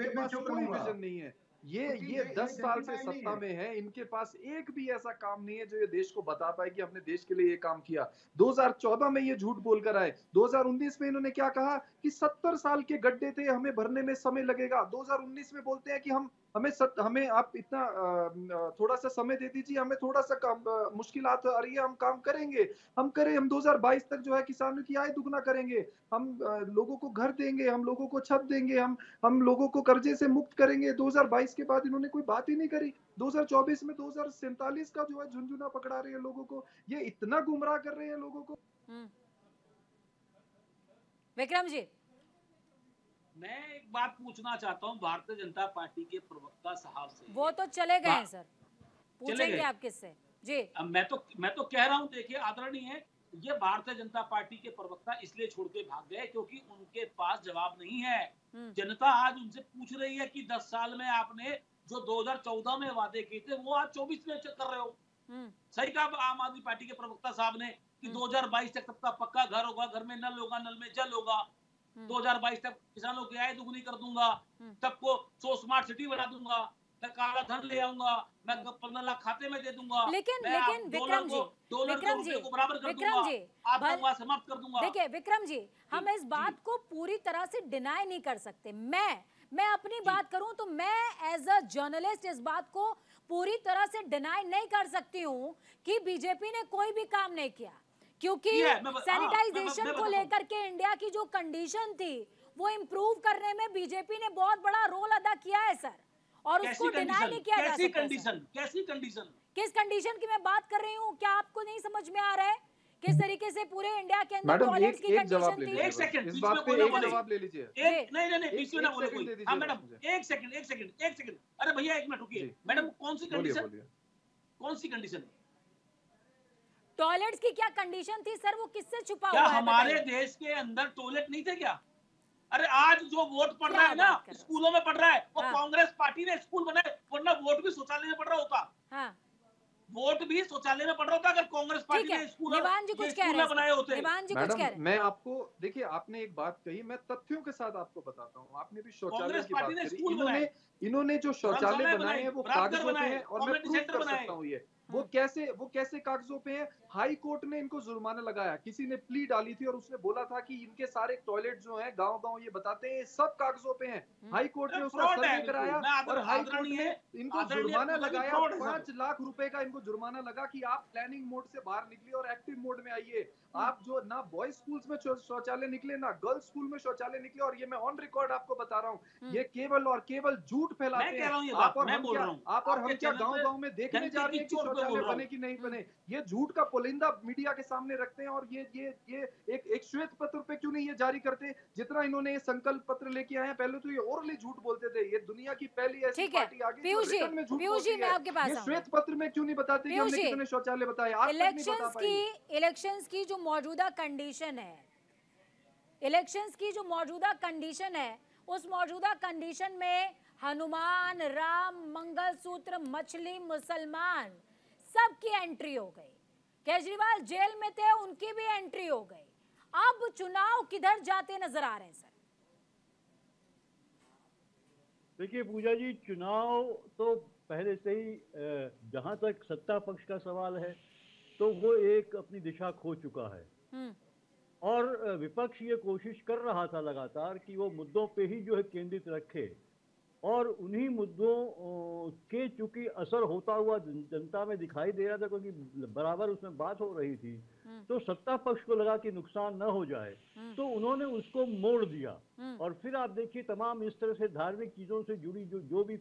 [SPEAKER 6] विजन नहीं है। ये 10 साल से सत्ता में है, इनके पास एक भी ऐसा काम नहीं है जो ये देश को बता पाए कि हमने देश के लिए ये काम किया। 2014 में ये झूठ बोलकर आए। 2019 में इन्होंने क्या कहा कि 70 साल के गड्ढे थे, हमें भरने में समय लगेगा। 2019 में बोलते हैं कि हमें आप इतना थोड़ा सा समय दे दीजिए, हमें थोड़ा सा काम मुश्किलात आ रही है, हम काम करेंगे। हम 2022 तक जो है किसानों की आय दुगना करेंगे, हम लोगों को घर देंगे, हम लोगों को छत देंगे, हम लोगों को कर्जे से मुक्त करेंगे। 2022 के बाद इन्होंने कोई बात ही नहीं करी। 2024 में 2047 का जो है झुंझुना पकड़ा रहे हैं लोगों को, ये इतना गुमराह कर रहे हैं लोगों को।
[SPEAKER 1] विक्रम जी,
[SPEAKER 7] मैं एक बात पूछना चाहता हूं भारतीय जनता पार्टी के प्रवक्ता साहब से।
[SPEAKER 1] वो तो चले गए हैं सर, पूछेंगे आप किससे जी।
[SPEAKER 7] अब मैं तो कह रहा हूं, देखिए आदरणीय है, ये भारतीय जनता पार्टी के प्रवक्ता इसलिए छोड़ के भाग गए क्योंकि उनके पास जवाब नहीं है। जनता आज उनसे पूछ रही है कि 10 साल में आपने जो 2014 में वादे किए थे वो आज 24 में कर रहे हो। सही कहा आम आदमी पार्टी के प्रवक्ता साहब ने कि 2022 तक सबका पक्का घर होगा, घर में नल होगा, नल में जल होगा। 2022 तक किसानों की आय दुगनी कर दूंगा, सबको 100 स्मार्ट सिटी बना दूंगा, मैं काला धन ले आऊंगा, मैं 15 लाख खाते में दे दूंगा,
[SPEAKER 1] लेकिन विक्रम जी
[SPEAKER 7] को बराबर कर दूंगा, आतंकवाद समाप्त कर दूंगा।
[SPEAKER 1] देखिए विक्रम जी, हम इस बात को पूरी तरह से डिनाई नहीं कर सकते। मैं अपनी बात करूं तो मैं एज अ जर्नलिस्ट इस बात को पूरी तरह से डिनाई नहीं कर सकती हूं कि बीजेपी ने कोई भी काम नहीं किया, क्योंकि सैनिटाइजेशन को लेकर के इंडिया की जो कंडीशन थी वो इम्प्रूव करने में बीजेपी ने बहुत बड़ा रोल अदा किया है सर, और उसको डिनाई नहीं किया जा सकता।
[SPEAKER 7] कैसी कंडीशन?
[SPEAKER 1] किस कंडीशन की मैं बात कर रही हूँ, क्या आपको नहीं समझ में आ रहा है किस तरीके से पूरे इंडिया के अंदर टॉयलेट्स की कंडीशन थी?
[SPEAKER 7] एक सेकंड,
[SPEAKER 6] इस बात पे एक जवाब ले लीजिए।
[SPEAKER 7] नहीं बीच में ना बोले कोई। हाँ मैडम, एक सेकंड, अरे भैया एक मिनट रुकिए। मैडम कौन सी कंडीशन?
[SPEAKER 1] टॉयलेट्स की क्या कंडीशन थी सर, वो किससे छुपा
[SPEAKER 7] हुआ
[SPEAKER 1] है?
[SPEAKER 7] हमारे देश के अंदर टॉयलेट नहीं थे क्या? अरे आज जो वोट पड़ रहा है ना, स्कूलों में पड़ रहा है, वो कांग्रेस पार्टी ने स्कूल बनाए, वरना वोट भी शौचालय में पड़ रहा होता। वोट भी शौचालय में पड़ रहा होता अगर कांग्रेस पार्टी ने स्कूल बनाए होते।
[SPEAKER 6] मैडम मैं आपको, देखिए आपने एक बात कही, मैं तथ्यों के साथ आपको बताता हूँ। आपने भी शौचालय की बात करी, इन्होंने जो शौचालय बनाए हैं वो कागजों पे हैं, और मैं प्रूव कर सकता हूँ ये वो कैसे कागजों पे हैं। हाई कोर्ट ने इनको जुर्माना लगाया, किसी ने प्ली डाली थी और उसने बोला था कि इनके सारे टॉयलेट जो हैं गांव-गांव ये बताते हैं सब कागजों पे हैं। हाई कोर्ट ने उसका सर्वे कराया और हाई कोर्ट ने इनको जुर्माना लगाया। 5 लाख रुपए का इनको जुर्माना लगा कि आप प्लानिंग मोड से बाहर निकलिए और एक्टिव मोड में आइए। आप जो ना बॉयज स्कूल्स में शौचालय निकले, ना गर्ल्स स्कूल में शौचालय निकले, और ये मैं ऑन रिकॉर्ड आपको बता रहा हूँ, ये केवल और केवल झूठ फैलाते हैं। आप और हम क्या गांव-गांव में देखने जा रहे हैं कि शौचालय बने कि नहीं बने? ये झूठ का पुलिंदा मीडिया के सामने रखते हैं, और ये एक श्वेत पत्र पे क्यों नहीं ये जारी करते? जितना इन्होंने ये संकल्प पत्र लेके आए हैं, पहले तो ये ओरली झूठ बोलते थे। ये दुनिया की पहली ऐसी पार्टी आ गई जो रिटर्न में झूठ बोलती है। ये श्वेत पत्र में क्यों नहीं बताते कि हमने कितने शौचालय बताए? आज तक नहीं बता पाई।
[SPEAKER 1] इलेक्शंस की जो मौजूदा कंडीशन है, उस मौजूदा कंडीशन में हनुमान, राम, मंगलसूत्र, मछली, मुसलमान सबकी एंट्री हो गई। केजरीवाल जेल में थे, उनकी भी एंट्री हो गई। अब चुनाव किधर जाते नजर आ रहे हैं सर?
[SPEAKER 8] देखिए पूजा जी, चुनाव तो पहले से ही जहां तक सत्ता पक्ष का सवाल है तो वो एक अपनी दिशा खो चुका है, और विपक्ष ये कोशिश कर रहा था लगातार कि वो मुद्दों पे ही जो है केंद्रित रखे, और उन्हीं मुद्दों के चूंकि असर होता हुआ जनता में दिखाई दे रहा था, क्योंकि बराबर उसमें बात हो रही थी, तो सत्ता पक्ष को लगा कि नुकसान न हो जाए, तो उन्होंने उसको मोड़ दिया। और फिर आप देखिए तमाम इस तरह से धार्मिक चीजों से जुड़ी जो भी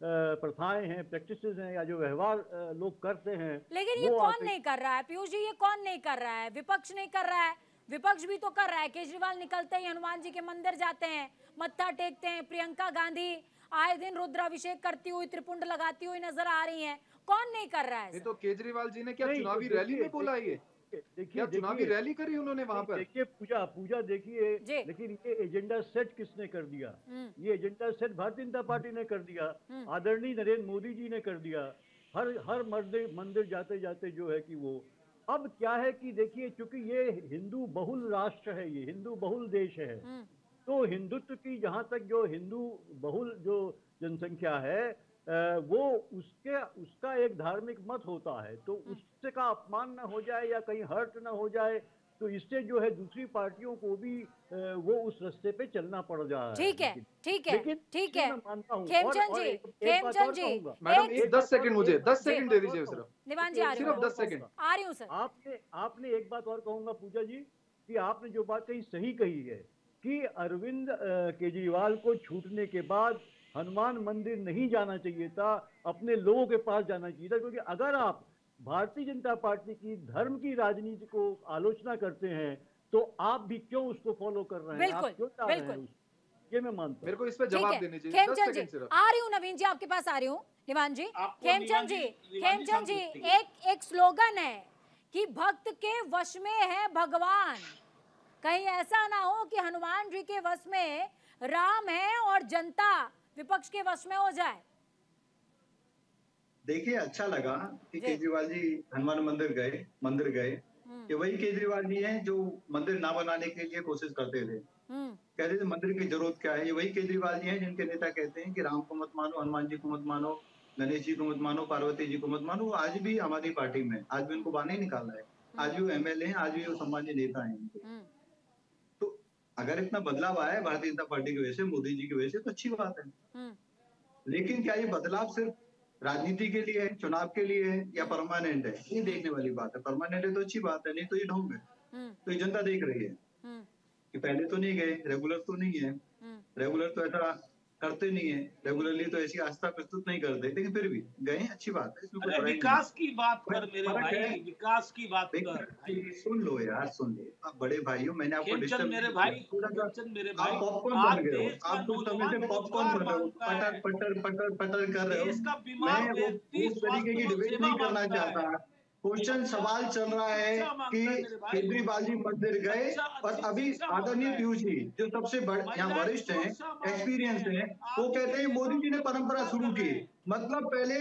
[SPEAKER 8] प्रथाएं हैं, प्रैक्टिसेस हैं, या जो व्यवहार लोग करते हैं,
[SPEAKER 1] लेकिन ये कौन नहीं कर रहा है पीयूष जी? ये कौन नहीं कर रहा है? विपक्ष नहीं कर रहा है, विपक्ष भी तो कर रहा है। केजरीवाल निकलते ही हनुमान जी के मंदिर जाते हैं, मत्था टेकते हैं। प्रियंका गांधी आए दिन रुद्राभिषेक करती हुई, त्रिपुंड लगाती हुई नजर आ रही हैं। कौन नहीं कर रहा है?
[SPEAKER 6] तो केजरीवाल जी ने क्या चुनावी रैली में बोला? ये देखिए चुनावी रैली करी उन्होंने वहां पर।
[SPEAKER 8] देखिए पूजा देखिए, लेकिन ये एजेंडा सेट किसने कर दिया? ये agenda set Bharatiya Janata party ने कर दिया, आदरणीय नरेंद्र मोदी जी ने कर दिया। हर मंदिर जाते जाते जो है कि वो, अब क्या है कि देखिए चूंकि ये हिंदू बहुल राष्ट्र है, ये हिंदू बहुल देश है, तो हिंदुत्व की जहां तक जो हिंदू बहुल जो जनसंख्या है वो उसका एक धार्मिक मत होता है, तो उससे का अपमान ना हो जाए या कहीं हर्ट ना हो जाए, तो इससे जो है दूसरी पार्टियों को भी वो उस रास्ते पे चलना पड़ जा रहा है।
[SPEAKER 1] ठीक है, ठीक है, ठीक है।
[SPEAKER 8] मैं मानता हूँ।
[SPEAKER 1] खेमचंद जी, खेमचंद जी,
[SPEAKER 6] मैडम 10 सेकंड, मुझे 10 सेकंड दे दीजिए सिर्फ।
[SPEAKER 1] निवान जी आ रही हूँ,
[SPEAKER 6] सिर्फ 10 सेकंड
[SPEAKER 1] आ रही हूँ सर।
[SPEAKER 8] आपने एक बात और कहूंगा पूजा जी, कि आपने जो बात कही सही कही है कि अरविंद केजरीवाल को छूटने के बाद हनुमान मंदिर नहीं जाना चाहिए था, अपने लोगों के पास जाना चाहिए था। क्योंकि अगर आप भारतीय जनता पार्टी की धर्म की राजनीति को आलोचना करते हैं तो आप भी क्यों उसको फॉलो कर रहे हैं, आप क्यों चाह रहे हैं, ये मैं मानता हूं।
[SPEAKER 6] मेरे को इस पे जवाब देने चाहिए।
[SPEAKER 1] खेमचंद जी आ रही हूँ, नवीन जी आपके पास आ रही हूँ। निवान जी, खेमचंद जी, एक स्लोगन है कि भक्त के वश में है भगवान। कहीं ऐसा ना हो कि हनुमान जी के वश में राम है और जनता विपक्ष के वश में हो जाए।
[SPEAKER 5] देखिए, अच्छा लगा कि केजरीवाल जी हनुमान मंदिर गए कि वही केजरीवाल जी हैं जो मंदिर ना बनाने के लिए कोशिश करते थे, कहते थे मंदिर की जरूरत क्या है। ये वही केजरीवाल जी हैं जिनके नेता कहते हैं कि राम को मत मानो, हनुमान जी को मत मानो, गणेश जी को मत मानो, पार्वती जी को मत मानो। वो आज भी हमारी पार्टी में, आज भी उनको बाहर नहीं निकालना है, आज भी वो MLA हैं, आज भी वो सम्मानीय नेता हैं। तो अगर इतना बदलाव आया है भारतीय जनता पार्टी की वजह से, मोदी जी की वजह से, तो अच्छी बात है। लेकिन क्या ये बदलाव सिर्फ राजनीति के लिए है, चुनाव के लिए है, या परमानेंट है, ये देखने वाली बात है। परमानेंट है तो अच्छी बात है, नहीं तो ये ढोंग है। तो ये जनता देख रही है कि पहले तो नहीं गए, रेगुलर तो नहीं है, रेगुलर तो ऐसा करते नहीं है, रेगुलरली तो ऐसी आस्था प्रस्तुत नहीं करते, लेकिन फिर भी गए, अच्छी बात है। इसमें कोई
[SPEAKER 7] विकास की बात कर मेरे भाई, विकास की बात कर।
[SPEAKER 5] सुन लो यार, सुन लो। आप बड़े भाई हो, मैंने आपको डिस्टर्ब
[SPEAKER 7] मेरे भाई, आप
[SPEAKER 5] पॉपकॉर्न बन गए हो, आप कुछ समय से पॉपकॉर्न बन रहे हो, पटर पटर पटर पटर कर रहे हो। मैं उस तरीके की डिबेट नहीं करना चाहता। क्वेश्चन सवाल चल रहा है कि केजरीवाल जी मंदिर गए और अभी आदरणीय पीयूष जी जो सबसे यहाँ वरिष्ठ हैं, एक्सपीरियंस हैं, वो कहते हैं मोदी जी ने परंपरा शुरू की। मतलब पहले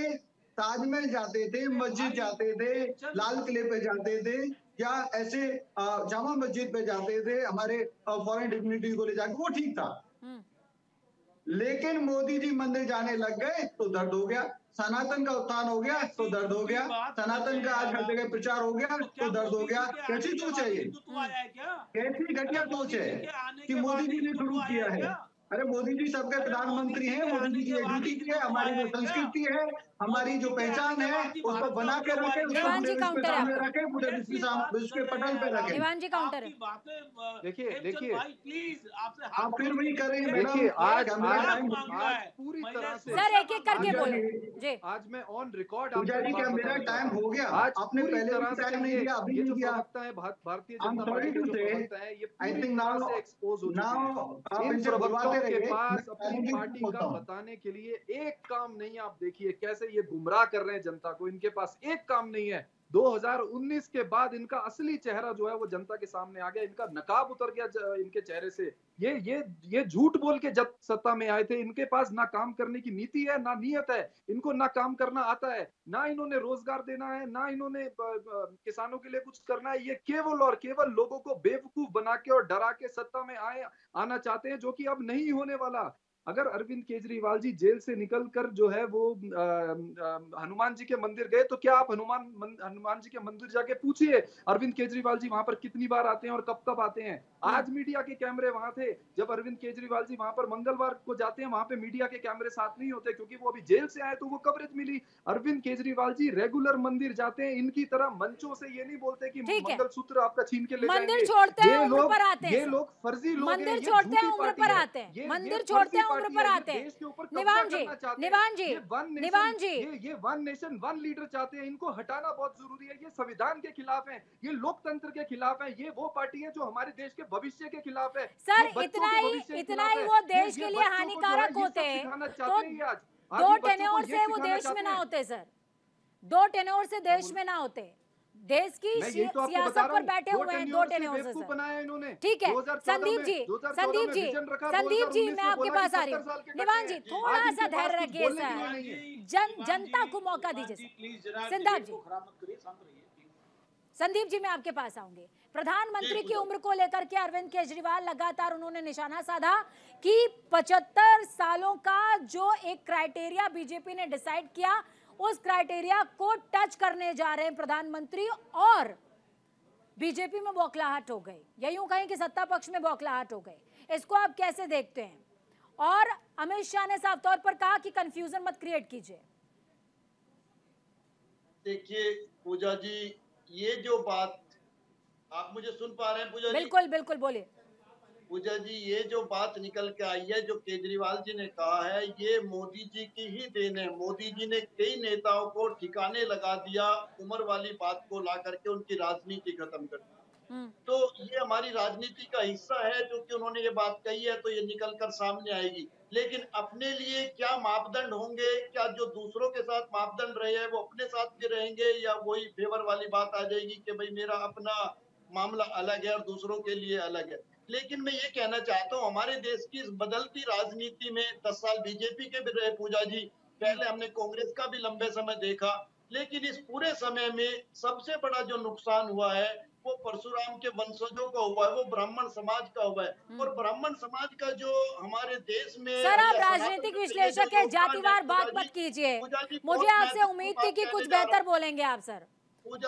[SPEAKER 5] ताजमहल जाते थे, मस्जिद जाते थे, लाल किले पे जाते थे, या ऐसे जामा मस्जिद पे जाते थे हमारे फॉरेन डिग्निटी को ले जाकर, वो ठीक था। लेकिन मोदी जी मंदिर जाने लग गए तो दर्द हो गया। सनातन का उत्थान हो गया तो दर्द हो गया। सनातन का आज हर जगह प्रचार हो गया तो दर्द हो गया। कैसी सोच है ये? कैसी घटिया सोच है कि मोदी जी ने शुरू किया है? अरे मोदी जी सबके प्रधानमंत्री हैं, मोदी जी की ड्यूटी की है। हमारी जो संस्कृति है, हमारी जो पहचान है, उसको बना के रखे, उसको पूरे सामने रखे, पूरे विश्व के पटल पे रखे।
[SPEAKER 1] निवान जी काउंटर है।
[SPEAKER 6] देखिए
[SPEAKER 7] प्लीज आपसे
[SPEAKER 5] आप फिर वही करेंगे।
[SPEAKER 6] देखिए आज पूरी तरह से
[SPEAKER 1] सर एक एक करके बोलो।
[SPEAKER 6] आज मैं ऑन रिकॉर्ड
[SPEAKER 5] पूजा जी, क्या मेरा टाइम हो गया?
[SPEAKER 6] आज
[SPEAKER 5] आपने पहले भी टाइम नहीं दिया, अभी नहीं दिया।
[SPEAKER 6] भारतीय जनता पार्टी के जो प्रवक्ता है, ये पूरी तरह से एक्सपोज हो चुके हैं। इन प्रवक्ताओं के पास अपनी पार्टी का बताने के लिए एक काम नहीं। आप देखिए कैसे ये गुमराह कर रहे हैं जनता को। इनके पास एक काम नहीं है। 2019 के बाद इनका असली चेहरा जो है वो जनता के सामने आ गया। इनका नकाब उतर गया इनके चेहरे से। ये झूठ बोल के जब सत्ता में आए थे, इनके पास ना काम करने की नीति है, ना नियत है। इनको ना काम करना आता है, ना इन्होंने रोजगार देना है, ना इन्होंने किसानों के लिए कुछ करना है। ये केवल और केवल लोगों को बेवकूफ बना के और डरा के सत्ता में आना चाहते हैं, जो कि अब नहीं होने वाला। अगर अरविंद केजरीवाल जी जेल से निकलकर जो है वो हनुमान जी के मंदिर गए, तो क्या आप हनुमान जी के मंदिर जाके पूछिए अरविंद केजरीवाल जी वहां पर कितनी बार आते हैं और कब कब आते हैं। आज मीडिया के कैमरे वहां थे। जब अरविंद केजरीवाल जी वहां पर मंगलवार को जाते हैं, वहां पे मीडिया के कैमरे साथ नहीं होते, क्योंकि वो अभी जेल से आए तो वो कवरेज मिली। अरविंद केजरीवाल जी रेगुलर मंदिर जाते हैं। इनकी तरह मंचों से ये नहीं बोलते कि मंगलसूत्र आपका छीन के ले जाएंगे।
[SPEAKER 1] मंदिर छोड़ते हैं, उम्र पर आते हैं।
[SPEAKER 6] ये लोग फर्जी लोग हैं।
[SPEAKER 1] मंदिर छोड़ते हैं, उम्र पर आते हैं। मंदिर छोड़ते हैं, उम्र पर आते हैं। निवान जी
[SPEAKER 6] ये वन नेशन वन लीडर चाहते हैं। इनको हटाना बहुत जरूरी है। ये संविधान के खिलाफ है, ये लोकतंत्र के खिलाफ है। ये वो पार्टी है जो हमारे देश के भविष्य के खिलाफ है।
[SPEAKER 1] सर इतना ही वो देश के लिए हानिकारक होते हैं तो 2 टेन्योर से वो देश में ना होते। सर 2 टेन्योर से देश में ना होते। देश की सियासत पर बैठे हुए हैं 2 टेन्योर से सर। ठीक है संदीप जी मैं आपके पास आ रही हूँ। निवान जी थोड़ा सा धैर्य रखिए सर, जनता को मौका दीजिए। संदीप जी, मैं आपके पास आऊंगी। प्रधानमंत्री की उम्र को लेकर के अरविंद केजरीवाल लगातार उन्होंने निशाना साधा कि 75 सालों का जो एक क्राइटेरिया बीजेपी ने डिसाइड किया, उस क्राइटेरिया को टच करने जा रहे हैं प्रधानमंत्री, और बीजेपी में बौखलाहट हो गई, या यूं कहें कि सत्ता पक्ष में बौखलाहट हो गई। इसको आप कैसे देखते हैं? और अमित शाह ने साफ तौर पर कहा कि कंफ्यूजन मत क्रिएट कीजिए।
[SPEAKER 9] देखिए पूजा जी, ये जो बात, आप मुझे सुन पा रहे हैं पूजा जी?
[SPEAKER 1] बिल्कुल बिल्कुल, बोलिए।
[SPEAKER 9] पूजा जी, ये जो बात निकल के आई है, जो केजरीवाल जी ने कहा है, ये मोदी जी की ही देन है। मोदी जी ने कई नेताओं को ठिकाने लगा दिया, उम्र वाली बात को ला करके उनकी राजनीति खत्म कर दी। तो ये हमारी राजनीति का हिस्सा है, जो कि उन्होंने ये बात कही है तो ये निकल कर सामने आएगी। लेकिन अपने लिए क्या मापदंड होंगे, क्या जो दूसरों के साथ मापदंड रहे हैं वो अपने साथ भी रहेंगे, या वही फेवर वाली बात आ जाएगी कि भाई मेरा अपना मामला अलग है और दूसरों के लिए अलग है। लेकिन मैं ये कहना चाहता हूँ, हमारे देश की इस बदलती राजनीति में 10 साल बीजेपी के भी रहे पूजा जी, पहले हमने कांग्रेस का भी लंबे समय देखा, लेकिन इस पूरे समय में सबसे बड़ा जो नुकसान हुआ है वो परशुराम के वंशजों का हुआ है, वो ब्राह्मण समाज का हुआ है। और ब्राह्मण समाज का जो हमारे देश में,
[SPEAKER 1] सर, आप राजनीतिक विश्लेषक है, जातिवार बात मत कीजिए। मुझे आपसे उम्मीद थी कि कुछ बेहतर बोलेंगे आप सर।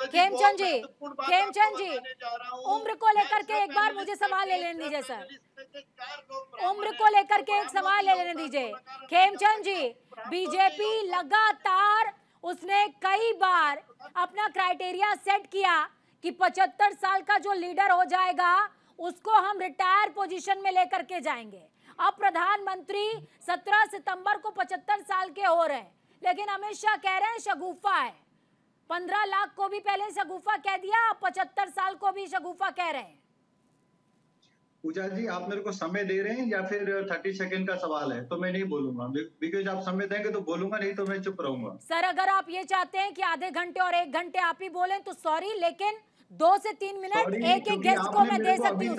[SPEAKER 1] खेमचंद जी, खेमचंद जी, उम्र को लेकर के एक बार मुझे सवाल ले लेने दीजिए सर। उम्र को लेकर के एक सवाल ले लेने दीजिए खेमचंद जी। बीजेपी लगातार, उसने कई बार अपना क्राइटेरिया सेट किया कि 75 साल का जो लीडर हो जाएगा उसको हम रिटायर पोजीशन में लेकर के जाएंगे। अब प्रधानमंत्री 17 सितंबर को 75 साल के हो रहे हैं, लेकिन अमित शाह कह रहे हैं शगुफा है। 15 लाख को भी पहले शगुफा कह दिया, 75 साल को भी शगुफा कह रहे हैं।
[SPEAKER 5] पूजा जी, आप मेरे को समय दे रहे हैं या फिर 30 सेकंड का सवाल है तो मैं नहीं बोलूंगा, बिकॉज आप समय देंगे तो बोलूंगा, नहीं तो मैं चुप रहूंगा।
[SPEAKER 1] सर, अगर आप ये चाहते हैं कि आधे घंटे और 1 घंटे आप ही बोलें तो सॉरी, लेकिन 2 से 3 मिनट एक एक गेस्ट को मैं दे सकती हूँ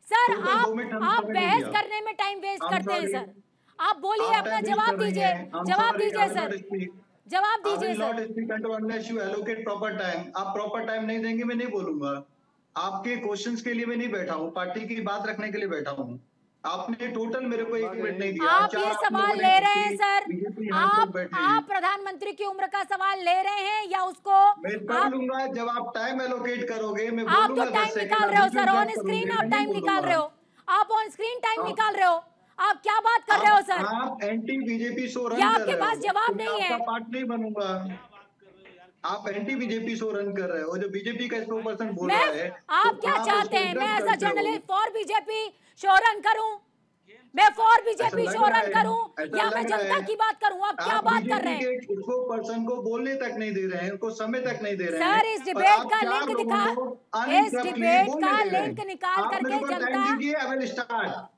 [SPEAKER 1] सर। आप बहस करने में टाइम वेस्ट करते हैं सर। आप बोलिए, अपना जवाब दीजिए, जवाब दीजिए सर, जवाब दीजिए सर।
[SPEAKER 5] आप प्रॉपर टाइम नहीं देंगे, मैं नहीं बोलूंगा। आपके क्वेश्चंस के लिए मैं नहीं बैठा हूँ, पार्टी की बात रखने के लिए बैठा हूँ। आपने टोटल मेरे को 1 मिनट नहीं दिया।
[SPEAKER 1] आप ये सवाल ले रहे हैं सर, आप प्रधानमंत्री की उम्र का सवाल ले रहे हैं या उसको?
[SPEAKER 5] मैं कर लूंगा जब आप टाइम एलोकेट करोगे, मैं
[SPEAKER 1] आप तो टाइम निकाल रहे हो सर, ऑन स्क्रीन आप टाइम निकाल रहे हो, आप ऑन स्क्रीन टाइम निकाल रहे हो। आप क्या बात कर रहे हो सर?
[SPEAKER 5] आप एंटी बीजेपी शो रन
[SPEAKER 1] या
[SPEAKER 5] कर
[SPEAKER 1] आपके
[SPEAKER 5] रहे हो,
[SPEAKER 1] पास जवाब नहीं है?
[SPEAKER 5] पार्ट नहीं बनूंगा। आप एंटी बीजेपी शो रन कर रहे हो, जो बीजेपी का स्पोक्सपर्सन बोल रहा है।
[SPEAKER 1] आप क्या चाहते हैं, मैं as a journalist for BJP show run करूं? मैं फॉर बीजेपी शो रन करूं या मैं जनता की बात करूं? आप क्या बात कर रहे हैं?
[SPEAKER 5] स्पोक्सपर्सन को बोलने तक नहीं दे रहे हैं, उनको समय तक नहीं दे रहे हैं।
[SPEAKER 1] सर, इस डिबेट का लिंक दिखा, इस डिबेट का लिंक निकाल करके जनता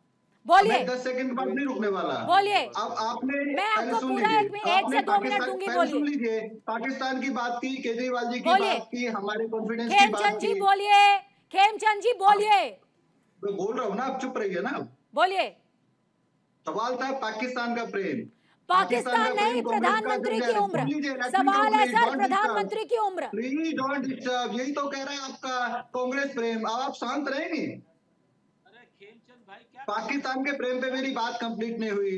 [SPEAKER 1] बोलिए।
[SPEAKER 5] 10 सेकंड के बाद नहीं रुकने वाला,
[SPEAKER 1] बोलिए।
[SPEAKER 5] अब आपने,
[SPEAKER 1] मैं आपको पूरा 1 से 2 मिनट दूंगी, बोलिए।
[SPEAKER 5] सुन लीजिए, पाकिस्तान की बात की, केजरीवाल जी की बात की, हमारे कॉन्फिडेंस की बात
[SPEAKER 1] खेमचंद
[SPEAKER 5] की।
[SPEAKER 1] जी बोलिए, खेमचंद जी बोलिए।
[SPEAKER 5] मैं बोल रहा हूँ ना, आप चुप रहिए ना।
[SPEAKER 1] बोलिए।
[SPEAKER 5] सवाल था पाकिस्तान का प्रेम,
[SPEAKER 1] पाकिस्तान नहीं, प्रधानमंत्री की उम्र। सवाल है सर, प्रधानमंत्री की उम्र।
[SPEAKER 5] प्लीज डोंट डिस्टर्ब, यही तो कह रहा है आपका कांग्रेस प्रेम। अब आप शांत रहेंगे? पाकिस्तान के प्रेम पे मेरी बात कंप्लीट नहीं हुई।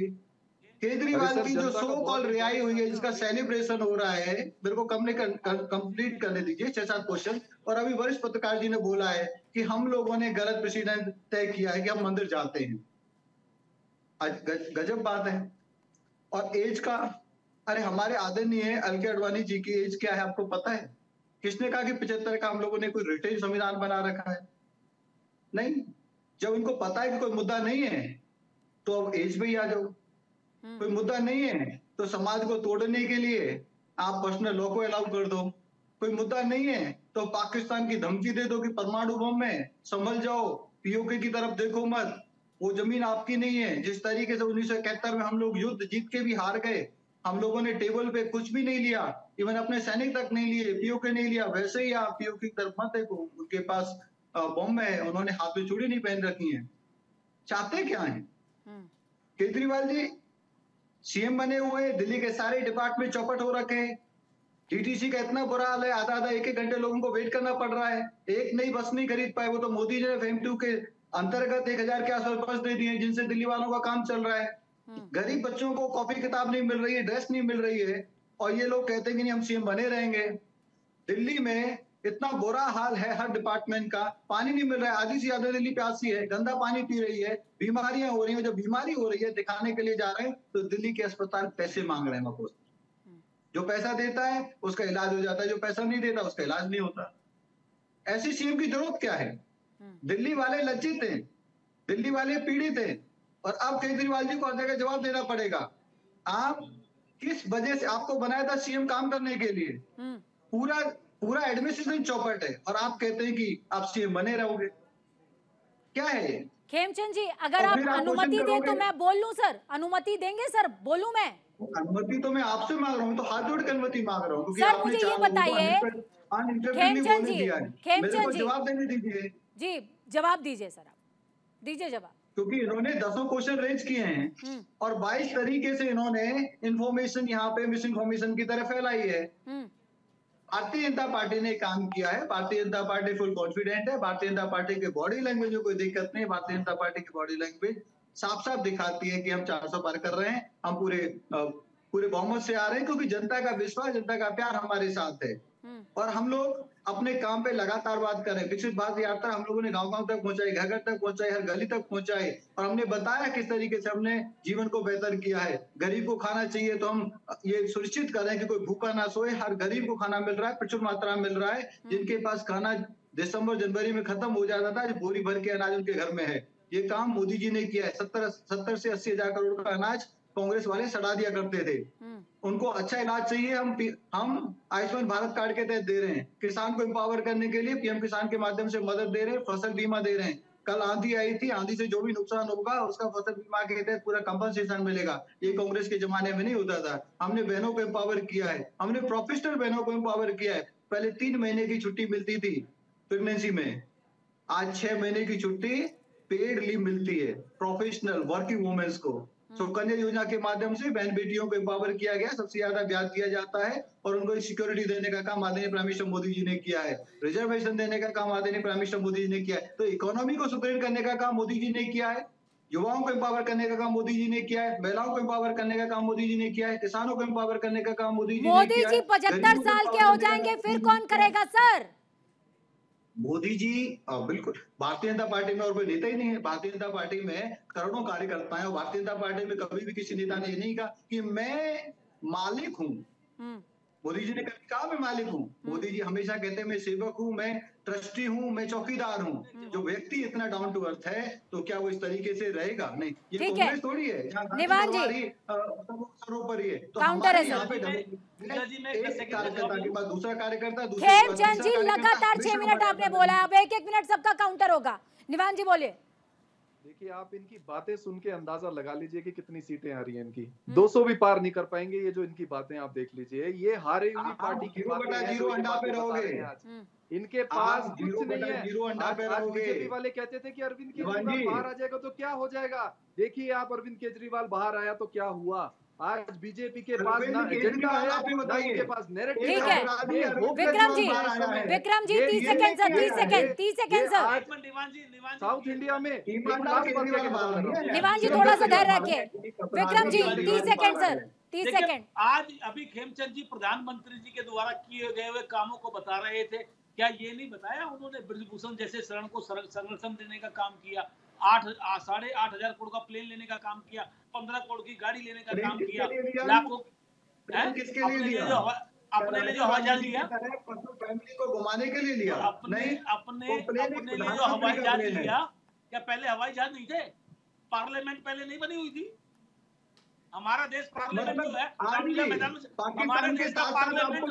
[SPEAKER 5] केजरीवाल की जो सो कॉल रिहाई हुई है, जिसका सेलिब्रेशन हो रहा है, मेरे को कंप्लीट करने दीजिए 6-7 क्वेश्चन। और अभी वरिष्ठ पत्रकार जी ने बोला है कि हम लोगों ने गलत प्रेसिडेंट तय किया है कि हम मंदिर जाते हैं। गजब बात है। और एज का, अरे हमारे आदरणीय अलके अडवाणी जी की एज क्या है आपको पता है? किसने कहा कि 75 का हम लोगों ने कोई रिटेन संविधान बना रखा है? नहीं। जब इनको पता है कि कोई मुद्दा नहीं है तो अब एज पे ही आ जाओ। कोई मुद्दा नहीं है तो समाज को तोड़ने के लिए आप पर्सनल लॉ को अलाउ कर दो। कोई मुद्दा नहीं है तो पाकिस्तान की धमकी दे दो कि परमाणु बम में संभल जाओ, पीओके की तरफ देखो मत, वो जमीन आपकी नहीं है। जिस तरीके से 1971 में हम लोग युद्ध जीत के भी हार गए, हम लोगों ने टेबल पे कुछ भी नहीं लिया, इवन अपने सैनिक तक नहीं लिए, पीओके नहीं लिया, वैसे ही आप पीओके की तरफ मत देखो। उनके पास बम है, उन्होंने हाथ में चूड़ी नहीं पहन रखी है। चाहते क्या है? केजरीवाल जी सीएम बने हुए, दिल्ली के सारे डिपार्टमेंट चौपट हो रखे हैं, डीटीसी का इतना बुरा हाल है, आधा आधा एक घंटे लोगों को वेट करना पड़ रहा है, एक नई बस नहीं खरीद पाए। वो तो मोदी जी ने फेम 2 के अंतर्गत 1000 के आसपास बस दे दी है, जिनसे दिल्ली वालों का काम चल रहा है। गरीब बच्चों को कॉपी किताब नहीं मिल रही है, ड्रेस नहीं मिल रही है, और ये लोग कहते हैं कि नहीं हम सीएम बने रहेंगे। दिल्ली में इतना बुरा हाल है हर डिपार्टमेंट का, पानी नहीं मिल रहा है, आधी से ज्यादा दिल्ली प्यासी है, गंदा पानी पी रही है, बीमारियां हो रही हैं। जब बीमारी हो रही है दिखाने के लिए जा रहे हैं तो दिल्ली के अस्पताल पैसे मांग रहे हैं वापस। जो पैसा देता है उसका इलाज हो जाता है, जो पैसा नहीं देता उसका इलाज नहीं होता। ऐसी सीएम की जरूरत क्या है? दिल्ली वाले लज्जित हैं, दिल्ली वाले पीड़ित हैं, और अब केजरीवाल जी को हर जगह जवाब देना पड़ेगा। आप किस वजह से आपको बनाया था सीएम काम करने के लिए? पूरा एडमिनिस्ट्रेशन चौपट है, और आप कहते हैं कि आप सीएम बने रहोगे। क्या है?
[SPEAKER 1] खेमचंद जी, अगर आप अनुमति दें तो मैं बोल लूं सर? अनुमति देंगे सर? बोलूं मैं?
[SPEAKER 5] अनुमति तो मैं आपसे मांग रहा हूँ, तो हाथ जोड़ के अनुमति मांग रहा हूँ।
[SPEAKER 1] सर मुझे ये बताइए खेमचंद जी, खेमचंद जी
[SPEAKER 5] जवाब देने दीजिए
[SPEAKER 1] जी, जवाब दीजिए सर, आप दीजिए जवाब।
[SPEAKER 5] क्योंकि इन्होंने 10 क्वेश्चन रेज किए हैं और 22 तरीके से इन्होंने इंफॉर्मेशन यहाँ पे मिस इन्फॉर्मेशन की तरह फैलाई है। भारतीय जनता पार्टी ने काम किया है, Bharatiya Janata party full confident है, भारतीय जनता पार्टी के बॉडी लैंग्वेज में कोई दिक्कत नहीं। भारतीय जनता पार्टी की बॉडी लैंग्वेज साफ साफ दिखाती है कि हम 400 पार कर रहे हैं, हम पूरे बहुमत से आ रहे हैं, क्योंकि जनता का विश्वास, जनता का प्यार हमारे साथ है। और हम लोग अपने काम पे लगातार बात कर रहे हैं। विकसित भारत यात्रा हम लोगों ने गांव-गांव तक पहुंचाई, घर घर तक पहुंचाई, हर गली तक पहुंचाई, और हमने बताया किस तरीके से हमने जीवन को बेहतर किया है। गरीब को खाना चाहिए तो हम ये सुनिश्चित कर रहे हैं कि कोई भूखा ना सोए, हर गरीब को खाना मिल रहा है, प्रचुर मात्रा में मिल रहा है। जिनके पास खाना दिसंबर जनवरी में खत्म हो जाता था, बोरी भर के अनाज उनके घर में है। ये काम मोदी जी ने किया है। 70 से 80 हजार करोड़ का अनाज कांग्रेस वाले सड़ा दिया करते थे। उनको अच्छा इलाज चाहिए, हम आयुष्मान भारत कार्ड के तहत दे रहे हैं। किसान को एम्पावर करने के लिए पीएम किसान के माध्यम से मदद दे रहे हैं, फसल बीमा दे रहे हैं। कल आंधी आई थी, आंधी से जो भी नुकसान होगा उसका फसल बीमा के तहत पूरा कंपनसेशन मिलेगा। ये कांग्रेस के जमाने में नहीं होता था। हमने बहनों को एम्पावर किया है, हमने प्रोफेशनल बहनों को एम्पावर किया है। पहले 3 महीने की छुट्टी मिलती थी प्रेगनेंसी में, आज 6 महीने की छुट्टी पेड लीव मिलती है प्रोफेशनल वर्किंग वुमेन्स को। सुकन्या योजना के माध्यम से बहन बेटियों को एम्पावर किया गया, सबसे ज्यादा ब्याज दिया जाता है, और उनको सिक्योरिटी देने का काम आदरणीय प्राइम मिनिस्टर मोदी जी ने किया है। रिजर्वेशन देने का काम आदरणीय प्राइम मिनिस्टर मोदी जी ने किया है। तो इकोनॉमी को सुदृढ़ करने का काम मोदी जी ने किया है, युवाओं को एम्पावर करने का काम मोदी जी ने किया है, महिलाओं को एम्पावर करने का काम मोदी जी ने किया है, किसानों को एम्पावर करने का काम मोदी जी ने किया है।
[SPEAKER 1] मोदी जी 75 साल के हो जाएंगे, फिर कौन करेगा सर?
[SPEAKER 5] मोदी जी बिल्कुल, भारतीय जनता पार्टी में और कोई नेता ही नहीं है। भारतीय जनता पार्टी में करोड़ों कार्यकर्ता हैं, और भारतीय जनता पार्टी में कभी भी किसी नेता ने ये नहीं कहा कि मैं मालिक हूँ। मोदी जी ने कभी कहा मैं मालिक हूँ? मोदी जी हमेशा कहते हैं मैं सेवक हूँ, मैं ट्रस्टी हूँ, मैं चौकीदार हूँ। जो व्यक्ति इतना डाउन टू अर्थ है तो क्या वो इस तरीके से रहेगा? नहीं, ये कांग्रेस थोड़ी है।
[SPEAKER 1] निवान जी
[SPEAKER 5] सरोपरी है तो
[SPEAKER 1] काउंटर है
[SPEAKER 5] यहाँ पे एक कार्यकर्ता के बाद दूसरा कार्यकर्ता,
[SPEAKER 1] खेमचंद जी लगातार 6 मिनट आपने बोला, अब 1-1 मिनट सबका काउंटर होगा। निवान जी बोलिए।
[SPEAKER 6] देखिए, आप इनकी बातें सुन के अंदाजा लगा लीजिए कि कितनी सीटें आ रही हैं इनकी। 200 भी पार नहीं कर पाएंगे। ये जो इनकी बातें आप देख लीजिए, ये हारे हुई पार्टी की बातें हैं।
[SPEAKER 5] 0 अंडा पे रहोगे
[SPEAKER 6] आज इनके पास कुछ नहीं है। आज बीजेपी वाले कहते थे कि अरविंद केजरीवाल बाहर आ जाएगा तो क्या हो जाएगा। देखिए आप, अरविंद केजरीवाल बाहर आया तो क्या हुआ। आज बीजेपी के पास ना एजेंडा है, ना इनके पास नैरेटिव है।
[SPEAKER 1] Vikram ji 30 second sir, 30 second sir.
[SPEAKER 6] South India में
[SPEAKER 1] निवान जी थोड़ा सा धैर्य रखिए। Vikram ji 30 second sir, 30 second.
[SPEAKER 7] आज अभी खेमचंद जी प्रधानमंत्री जी के द्वारा किए गए हुए कामों को बता रहे थे। क्या ये नहीं बताया उन्होंने ब्रजभूषण जैसे शरण को संरक्षण देने का काम किया, 8.5 हजार करोड़ का प्लेन लेने का काम किया, 15 करोड़ की गाड़ी लेने का काम किया, लाखों
[SPEAKER 5] किसके लिए लिया?
[SPEAKER 7] अपने लिए जो हवाई जहाज लिया,
[SPEAKER 5] फैमिली को घुमाने के लिए लिया।
[SPEAKER 7] अपने लिए जो हवाई जहाज लिया, क्या पहले हवाई जहाज नहीं थे? पार्लियामेंट पहले नहीं बनी हुई थी? हमारा देश पार्लियामेंट जो है रामलीला मैदान में, हमारे देश का पार्लियामेंट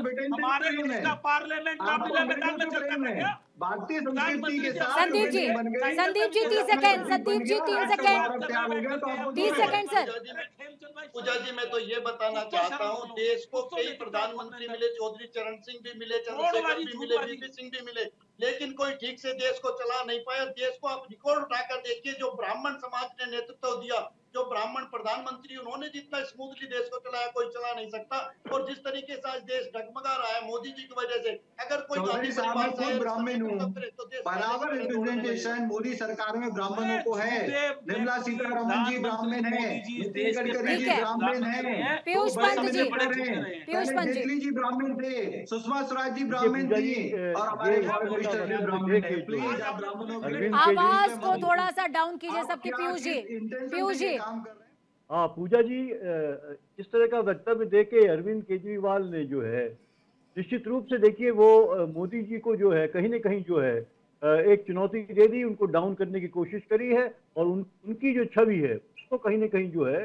[SPEAKER 7] रामलीला मैदान में चलता था क्या?
[SPEAKER 5] भारतीय संस्कृति के साथ
[SPEAKER 1] संदीप जी,
[SPEAKER 5] बन गई।
[SPEAKER 1] Sandeep ji 30 second, Sandeep ji 3 second, 30 second sir.
[SPEAKER 9] पूजा जी मैं तो ये बताना चाहता हूँ, देश को कई प्रधानमंत्री मिले, चौधरी चरण सिंह भी मिले, चंद्रशेखर भी मिले, वीपी सिंह भी मिले, लेकिन कोई ठीक से देश को चला नहीं पाया। देश को आप रिकॉर्ड उठाकर देखिए, जो ब्राह्मण समाज ने नेतृत्व दिया, जो ब्राह्मण प्रधानमंत्री, उन्होंने जितना स्मूथली देश को चलाया कोई चला नहीं सकता। और जिस तरीके से आज देश डगमगा रहा है मोदी जी की वजह से, अगर कोई
[SPEAKER 5] चौधरी साहब मैं खुद ब्राह्मण हूँ, बराबर रिप्रेजेंटेशन मोदी सरकार में ब्राह्मणों को है। निर्मला सीतारमण जी ब्राह्मण है, नितिन गडकरी जी ब्राह्मण है,
[SPEAKER 1] पीयूष पंत जी,
[SPEAKER 5] पीयूष जेटली जी ब्राह्मण थे, सुषमा स्वराज जी ब्राह्मण थी, और हमारे फॉरेन मिनिस्टर भी ब्राह्मण है। प्लीज आप ब्राह्मणों के
[SPEAKER 1] आवाज को थोड़ा सा डाउन कीजिए सबकी। पीयूष जी, पीयूष जी।
[SPEAKER 8] हाँ पूजा जी, इस तरह का वक्तव्य देके अरविंद केजरीवाल ने जो है निश्चित रूप से देखिए वो मोदी जी को जो है कहीं ना कहीं जो है एक चुनौती दे दी, उनको डाउन करने की कोशिश करी है, और उनकी जो छवि है उसको कहीं ना कहीं जो है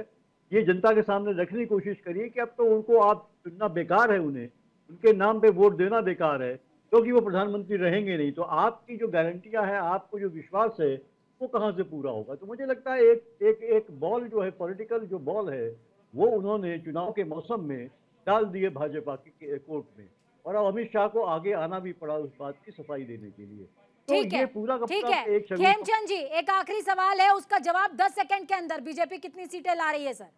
[SPEAKER 8] ये जनता के सामने रखने की कोशिश करी है कि अब तो उनको आप चुनना बेकार है, उन्हें उनके नाम पे वोट देना बेकार है, क्योंकि वो प्रधानमंत्री रहेंगे नहीं। तो आपकी जो गारंटियां हैं, आपको जो विश्वास है, वो कहाँ से पूरा होगा? तो मुझे लगता है एक बॉल जो है, पॉलिटिकल जो बॉल है, वो उन्होंने चुनाव के मौसम में डाल दिए भाजपा के कोर्ट में, और अब अमित शाह को आगे आना भी पड़ा उस बात की सफाई देने के लिए। तो
[SPEAKER 1] ठीक है,
[SPEAKER 8] पूरा का
[SPEAKER 1] ठीक
[SPEAKER 8] पूरा
[SPEAKER 1] है।
[SPEAKER 8] एक
[SPEAKER 1] खेमचंद जी, एक आखिरी सवाल है, उसका जवाब 10 सेकंड के अंदर। बीजेपी कितनी सीटें ला रही है सर?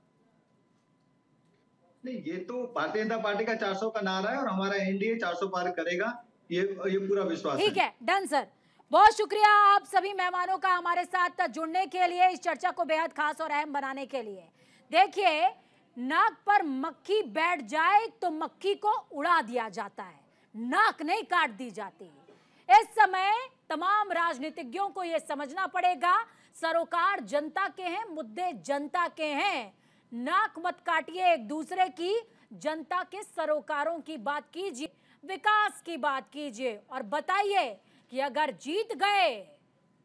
[SPEAKER 5] नहीं, ये तो भारतीय जनता पार्टी का 400 का नारा है, और हमारा एनडीए 400 पार करेगा, ये पूरा विश्वास है।
[SPEAKER 1] ठीक है, डन सर। बहुत शुक्रिया आप सभी मेहमानों का हमारे साथ जुड़ने के लिए, इस चर्चा को बेहद खास और अहम बनाने के लिए। देखिए, नाक पर मक्खी बैठ जाए तो मक्खी को उड़ा दिया जाता है, नाक नहीं काट दी जाती। इस समय तमाम राजनीतिज्ञों को यह समझना पड़ेगा, सरोकार जनता के हैं, मुद्दे जनता के हैं। नाक मत काटिए एक दूसरे की, जनता के सरोकारों की बात कीजिए, विकास की बात कीजिए, और बताइए कि अगर जीत गए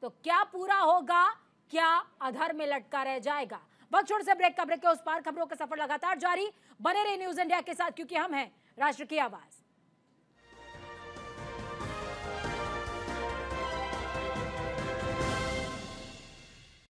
[SPEAKER 1] तो क्या पूरा होगा, क्या अधर में लटका रह जाएगा। वक्त छोड़ से ब्रेक का, ब्रेक के उस पार खबरों का सफर लगातार जारी। बने रहे न्यूज़ इंडिया के साथ, क्योंकि हम हैं राष्ट्र की आवाज।